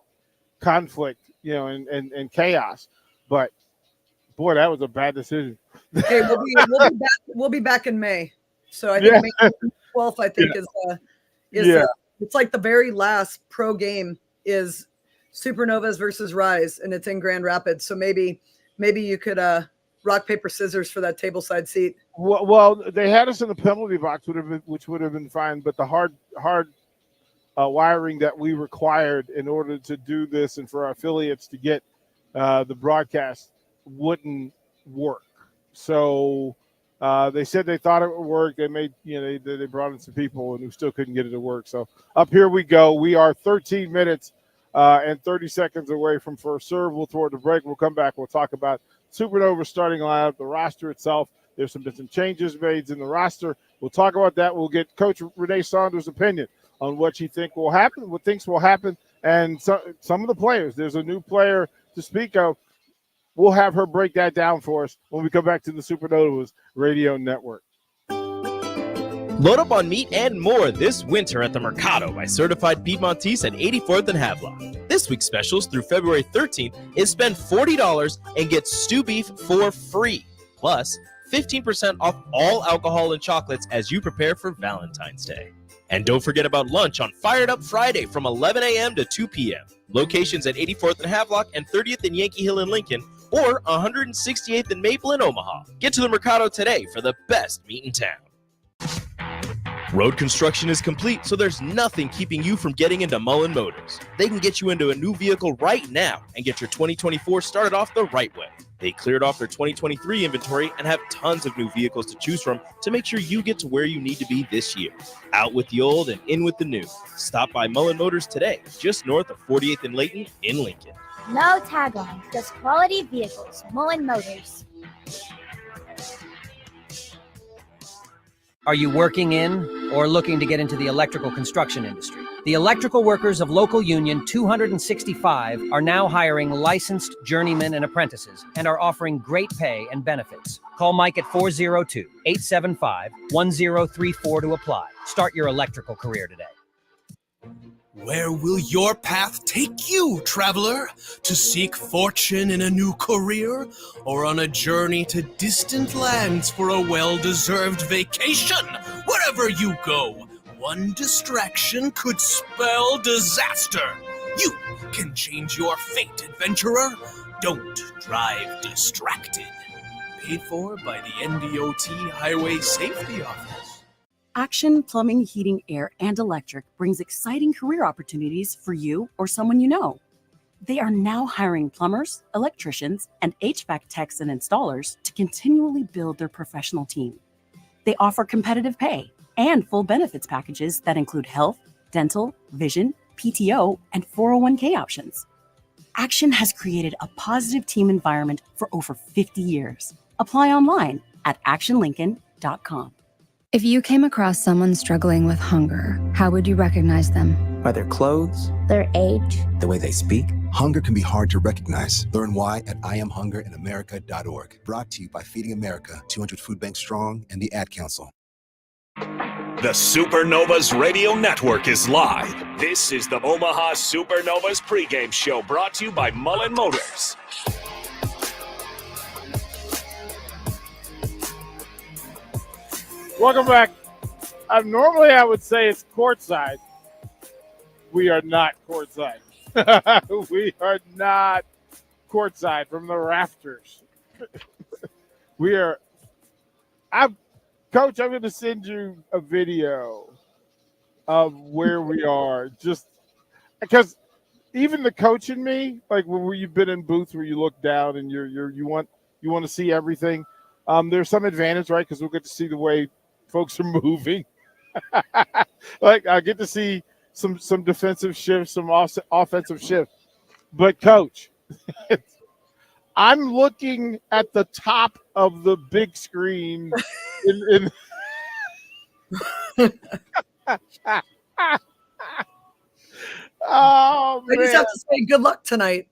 conflict, and chaos. But boy, that was a bad decision. Okay, we'll be back in May. So I think May 12th, I think it's like the very last pro game is Supernovas versus Rise, and it's in Grand Rapids. So maybe you could rock, paper, scissors for that tableside seat. Well, they had us in the penalty box, which would have been fine, but the hard wiring that we required in order to do this and for our affiliates to get the broadcast wouldn't work. So they said they thought it would work. They made they brought in some people and we still couldn't get it to work. So up here we go. We are 13 minutes and 30 seconds away from first serve. We'll throw it to break. We'll come back. We'll talk about Supernova starting lineup, the roster itself. There's some different changes made in the roster. We'll talk about that. We'll get Coach Renee Saunders' opinion on what she thinks will happen, what thinks will happen, and some of the players. There's a new player to speak of. We'll have her break that down for us when we come back to the Supernovas Radio Network. Load up on meat and more this winter at the Mercado by Certified Piedmontese at 84th and Havelock. This week's specials through February 13th is spend $40 and get stew beef for free. Plus, 15% off all alcohol and chocolates as you prepare for Valentine's Day. And don't forget about lunch on Fired Up Friday from 11 a.m. to 2 p.m. Locations at 84th and Havelock and 30th and Yankee Hill in Lincoln, or 168th and Maple in Omaha. Get to the Mercado today for the best meat in town. Road construction is complete, so there's nothing keeping you from getting into Mullen Motors. They can get you into a new vehicle right now and get your 2024 started off the right way. They cleared off their 2023 inventory and have tons of new vehicles to choose from to make sure you get to where you need to be this year. Out with the old and in with the new. Stop by Mullen Motors today, just north of 48th and Layton in Lincoln. No tagline, just quality vehicles. Mullen Motors. Are you working in or looking to get into the electrical construction industry? The electrical workers of Local Union 265 are now hiring licensed journeymen and apprentices and are offering great pay and benefits. Call Mike at 402-875-1034 to apply. Start your electrical career today. Where will your path take you, traveler? To seek fortune in a new career? Or on a journey to distant lands for a well-deserved vacation? Wherever you go, one distraction could spell disaster. You can change your fate, adventurer. Don't drive distracted. Paid for by the NDOT Highway Safety Office. Action Plumbing, Heating, Air, and Electric brings exciting career opportunities for you or someone you know. They are now hiring plumbers, electricians, and HVAC techs and installers to continually build their professional team. They offer competitive pay and full benefits packages that include health, dental, vision, PTO, and 401k options. Action has created a positive team environment for over 50 years. Apply online at actionlincoln.com. If you came across someone struggling with hunger, how would you recognize them? By their clothes, their age, the way they speak. Hunger can be hard to recognize. Learn why at IamHungerInAmerica.org. Brought to you by Feeding America, 200 Food Banks Strong, and the Ad Council. The Supernovas Radio Network is live. This is the Omaha Supernovas pregame show brought to you by Mullen Motors. Welcome back. Normally I would say it's courtside. We are not courtside. We are not courtside from the rafters. We are. Coach, I'm going to send you a video of where we are. Just because even the coach and me, like where you've been in booths where you look down and you want to see everything. There's some advantage, right? Because we'll get to see the way folks are moving. Like I get to see some defensive shifts, some offensive shifts. But coach, I'm looking at the top of the big screen in Oh, I just man. have to say good luck tonight.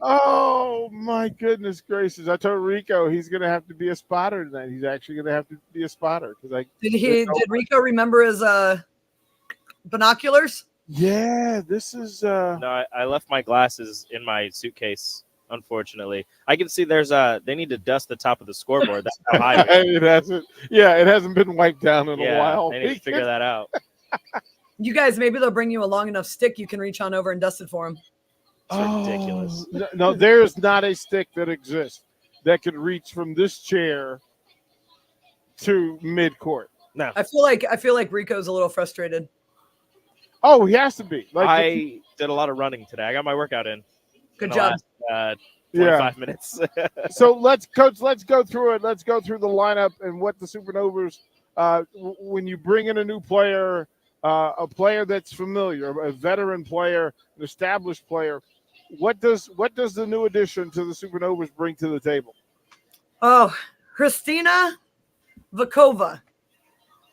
Oh my goodness gracious! I told Rico he's going to have to be a spotter tonight. He's actually going to have to be a spotter because Did Rico remember his binoculars? Yeah, this is. No, I left my glasses in my suitcase. Unfortunately, I can see they need to dust the top of the scoreboard. That's how high it hasn't. Yeah, it hasn't been wiped down in a while. They need to figure that out. You guys, maybe they'll bring you a long enough stick you can reach on over and dust it for them. It's ridiculous. No, there is not a stick that exists that can reach from this chair to mid-court. No, I feel like Rico's a little frustrated. Oh, he has to be. I did a lot of running today. I got my workout in. Good job. Last, 25 minutes. So let's go through it. Let's go through the lineup and what the Supernovas. When you bring in a new player, a player that's familiar, a veteran player, an established player, what does the new addition to the Supernovas bring to the table? Oh, Kristina Vakova,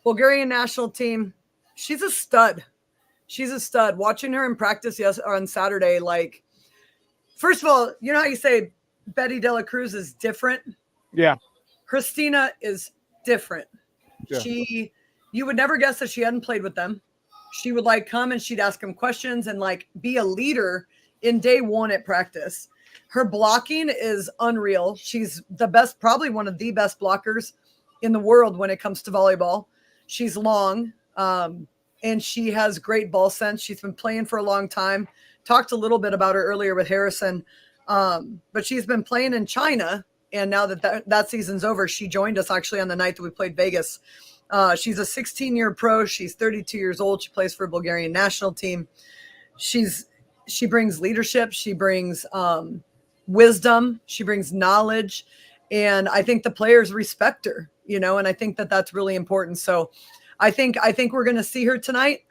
Bulgarian national team. She's a stud. She's a stud. Watching her in practice on Saturday, like, first of all, you know how you say Betty De La Cruz is different? Yeah. Kristina is different. Yeah. You would never guess that she hadn't played with them. She would come and she'd ask them questions and be a leader in day one at practice. Her blocking is unreal. She's the best, probably one of the best blockers in the world when it comes to volleyball. She's long, and she has great ball sense. She's been playing for a long time. Talked a little bit about her earlier with Harrison, but she's been playing in China. And now that season's over, she joined us actually on the night that we played Vegas. She's a 16-year pro. She's 32 years old. She plays for a Bulgarian national team. She brings leadership. She brings wisdom. She brings knowledge. And I think the players respect her, and I think that that's really important. So I think we're going to see her tonight.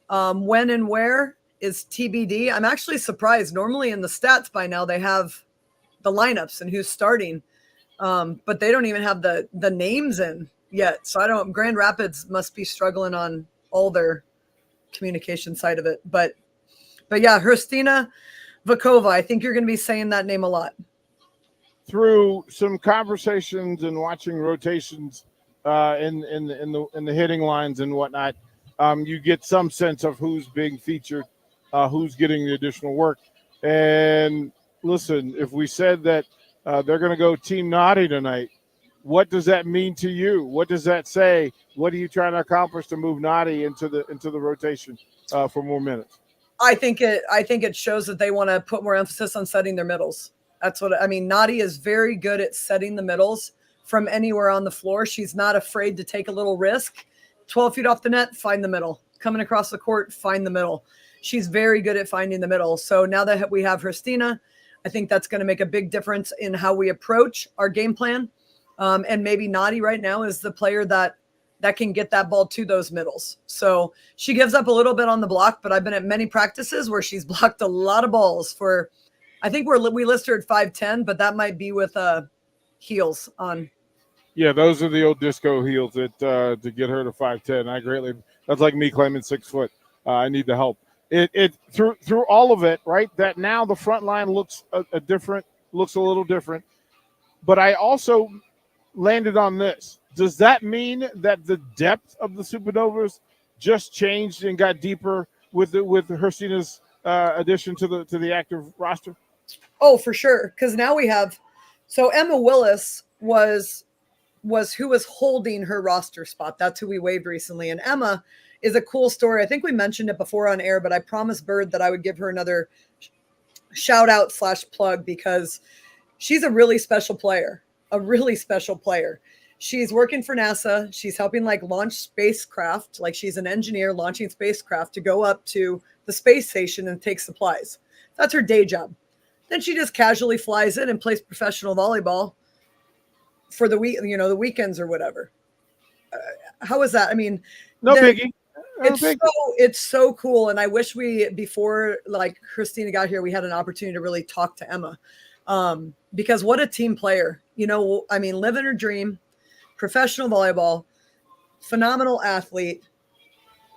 When and where is TBD. I'm actually surprised. Normally in the stats by now, they have the lineups and who's starting. But they don't even have the names in yet. So Grand Rapids must be struggling on all their communication side of it. But yeah, Kristina Vakova, I think you're going to be saying that name a lot. Through some conversations and watching rotations in the hitting lines and whatnot, you get some sense of who's being featured, who's getting the additional work. And listen, if we said that they're going to go Team Naughty tonight, what does that mean to you? What does that say? What are you trying to accomplish to move Naughty into the rotation for more minutes? I think it shows that they want to put more emphasis on setting their middles. That's what I mean. Naughty is very good at setting the middles from anywhere on the floor. She's not afraid to take a little risk 12 feet off the net, find the middle. Coming across the court, find the middle. She's very good at finding the middle. So now that we have Christina, I think that's going to make a big difference in how we approach our game plan. And maybe Nadi right now is the player that can get that ball to those middles. So she gives up a little bit on the block, but I've been at many practices where she's blocked a lot of balls for, I think we list her at 5'10", but that might be with heels on. Yeah, those are the old disco heels that to get her to 5'10". That's like me claiming 6 foot. I need the help. It through all of it, right? That now the front line looks a little different. But I also landed on this. Does that mean that the depth of the Supernovas just changed and got deeper with Christina's addition to the active roster? Oh, for sure. Because now we have, so Emma Willis was who was holding her roster spot. That's who we waived recently. And Emma is a cool story. I think we mentioned it before on air, but I promised Bird that I would give her another shout out / plug because she's a really special player. She's working for NASA. She's helping launch spacecraft. She's an engineer launching spacecraft to go up to the space station and take supplies. That's her day job. Then she just casually flies in and plays professional volleyball for the week, the weekends or whatever. How is that? I mean, no biggie. It's so cool. And I wish before Christina got here, we had an opportunity to really talk to Emma. Because what a team player, living her dream, professional volleyball, phenomenal athlete,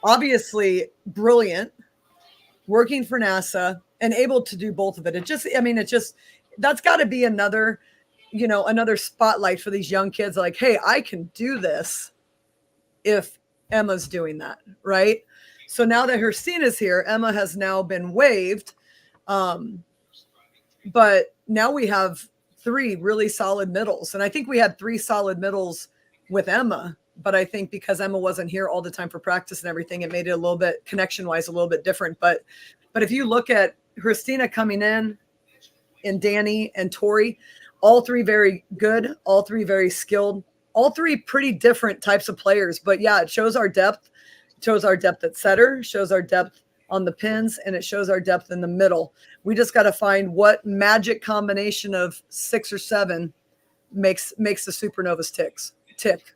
obviously brilliant, working for NASA and able to do both of it. That's got to be another spotlight for these young kids. Hey, I can do this if Emma's doing that. Right. So now that Christina's here, Emma has now been waived. But now we have 3 really solid middles. And I think we had 3 solid middles with Emma. But I think because Emma wasn't here all the time for practice and everything, it made it a little bit connection-wise a little bit different. But if you look at Christina coming in and Danny and Tori, all 3 very good, all 3 very skilled, all 3 pretty different types of players. But yeah, it shows our depth. It shows our depth at setter, shows our depth on the pins, and it shows our depth in the middle. We just got to find what magic combination of 6 or 7 makes the Supernovas tick.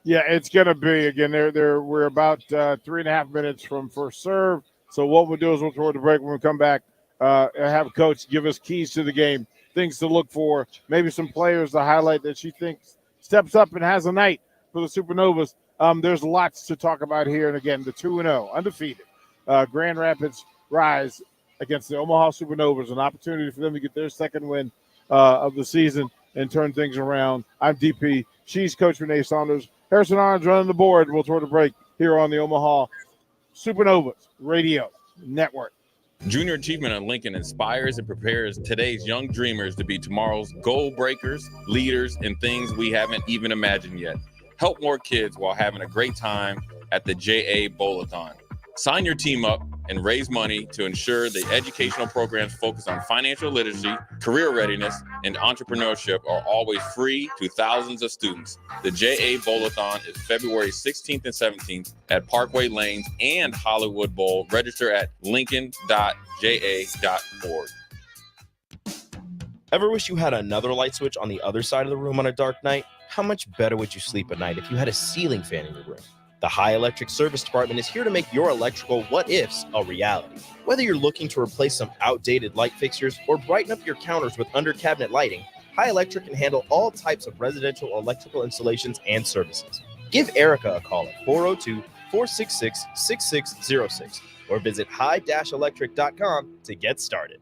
Yeah, it's gonna be again. We're about 3.5 minutes from first serve. So what we'll do is we'll throw the break. When we come back, have a coach give us keys to the game, things to look for, maybe some players to highlight that she thinks steps up and has a night for the Supernovas. There's lots to talk about here, and again, the 2-0 undefeated Grand Rapids rise against the Omaha Supernovas, an opportunity for them to get their second win of the season and turn things around. I'm DP. She's Coach Renee Saunders. Harrison Orange running the board. We'll throw the break here on the Omaha Supernovas Radio Network. Junior Achievement at Lincoln inspires and prepares today's young dreamers to be tomorrow's goal breakers, leaders, and things we haven't even imagined yet. Help more kids while having a great time at the JA Bowl-a-thon. Sign your team up and raise money to ensure the educational programs focused on financial literacy, career readiness, and entrepreneurship are always free to thousands of students. The JA Bowl-a-thon is February 16th and 17th at Parkway Lanes and Hollywood Bowl. Register at lincoln.ja.org. Ever wish you had another light switch on the other side of the room on a dark night? How much better would you sleep at night if you had a ceiling fan in your room? The High Electric Service Department is here to make your electrical what-ifs a reality. Whether you're looking to replace some outdated light fixtures or brighten up your counters with under-cabinet lighting, High Electric can handle all types of residential electrical installations and services. Give Erica a call at 402-466-6606 or visit high-electric.com to get started.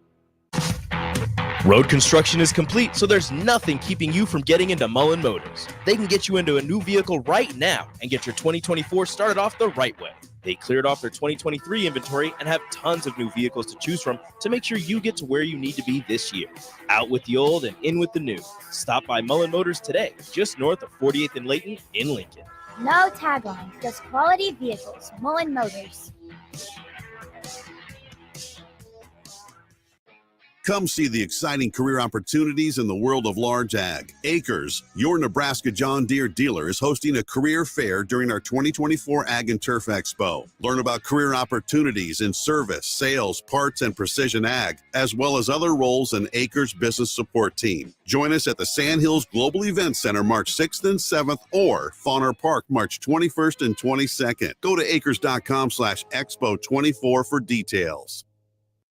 Road construction is complete, so there's nothing keeping you from getting into Mullen Motors. They can get you into a new vehicle right now and get your 2024 started off the right way. They cleared off their 2023 inventory and have tons of new vehicles to choose from to make sure you get to where you need to be this year. Out with the old and in with the new. Stop by Mullen Motors today, just north of 48th and Layton in Lincoln. No tag-on, just quality vehicles. Mullen Motors. Come see the exciting career opportunities in the world of large ag. Acres, your Nebraska John Deere dealer, is hosting a career fair during our 2024 Ag and Turf Expo. Learn about career opportunities in service, sales, parts, and precision ag, as well as other roles in Acres business support team. Join us at the Sandhills Global Event Center March 6th and 7th or Fauner Park March 21st and 22nd. Go to acres.com/expo24 for details.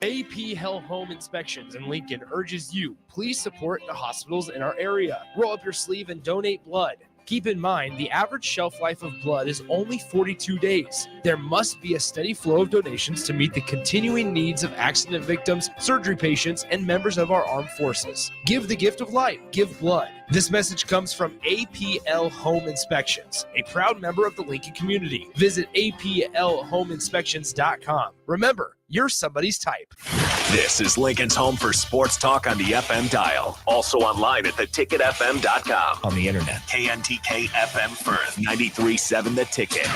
AP Hell Home Inspections in Lincoln urges you, please support the hospitals in our area. Roll up your sleeve and donate blood. Keep in mind, the average shelf life of blood is only 42 days. There must be a steady flow of donations to meet the continuing needs of accident victims, surgery patients, and members of our armed forces. Give the gift of life. Give blood. This message comes from APL Home Inspections, a proud member of the Lincoln community. Visit aplhomeinspections.com. Remember, you're somebody's type. This is Lincoln's home for sports talk on the FM dial. Also online at theticketfm.com. On the internet, KNTK FM Firth, 93.7 The Ticket.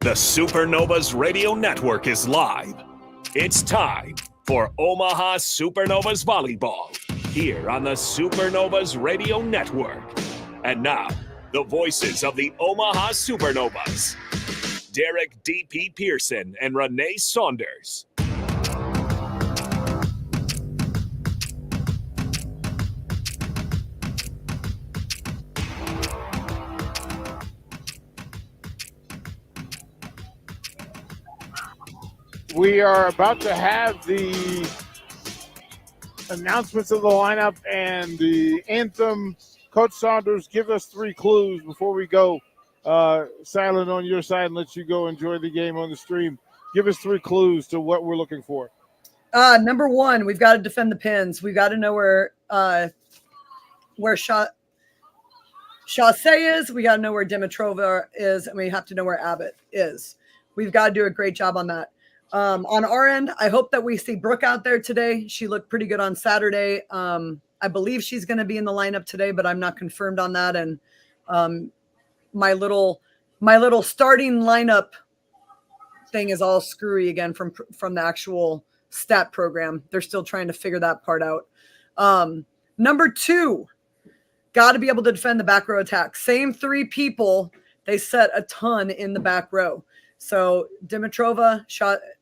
The Supernovas Radio Network is live. It's time for Omaha Supernovas Volleyball here on the Supernovas Radio Network. And now, the voices of the Omaha Supernovas, Derek D.P. Pearson and Renee Saunders. We are about to have the announcements of the lineup and the anthem. Coach Saunders, give us 3 clues before we go silent on your side and let you go enjoy the game on the stream. Give us 3 clues to what we're looking for. Number 1, we've got to defend the pins. We've got to know where Chassé is. We got to know where Dimitrova is, and we have to know where Abbott is. We've got to do a great job on that. On our end, I hope that we see Brooke out there today. She looked pretty good on Saturday. I believe she's going to be in the lineup today, but I'm not confirmed on that. And my little starting lineup thing is all screwy again from the actual stat program. They're still trying to figure that part out. Number 2, got to be able to defend the back row attack. Same 3 people. They set a ton in the back row. So Dimitrova,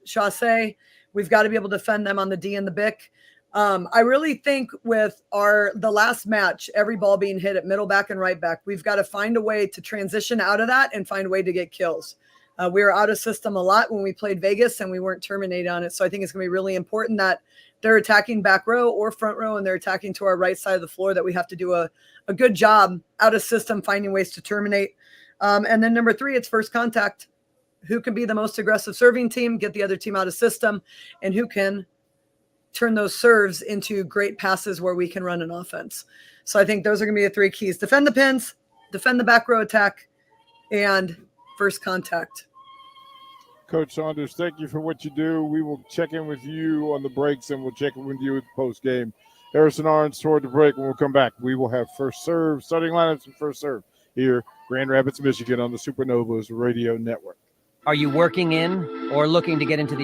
Chassé, we've got to be able to defend them on the D and the BIC. I really think with the last match, every ball being hit at middle back and right back, we've got to find a way to transition out of that and find a way to get kills. We were out of system a lot when we played Vegas and we weren't terminated on it. So I think it's going to be really important that they're attacking back row or front row and they're attacking to our right side of the floor, that we have to do a good job out of system, finding ways to terminate. And then number 3, it's first contact. Who can be the most aggressive serving team, get the other team out of system, and who can turn those serves into great passes where we can run an offense. So I think those are going to be the 3 keys. Defend the pins, defend the back row attack, and first contact. Coach Saunders, thank you for what you do. We will check in with you on the breaks, and we'll check in with you at the post game. Harrison Arns toward the break. When we'll come back, we will have first serve, starting lineups and first serve here, Grand Rapids, Michigan, on the Supernovas Radio Network. Are you working in or looking to get into the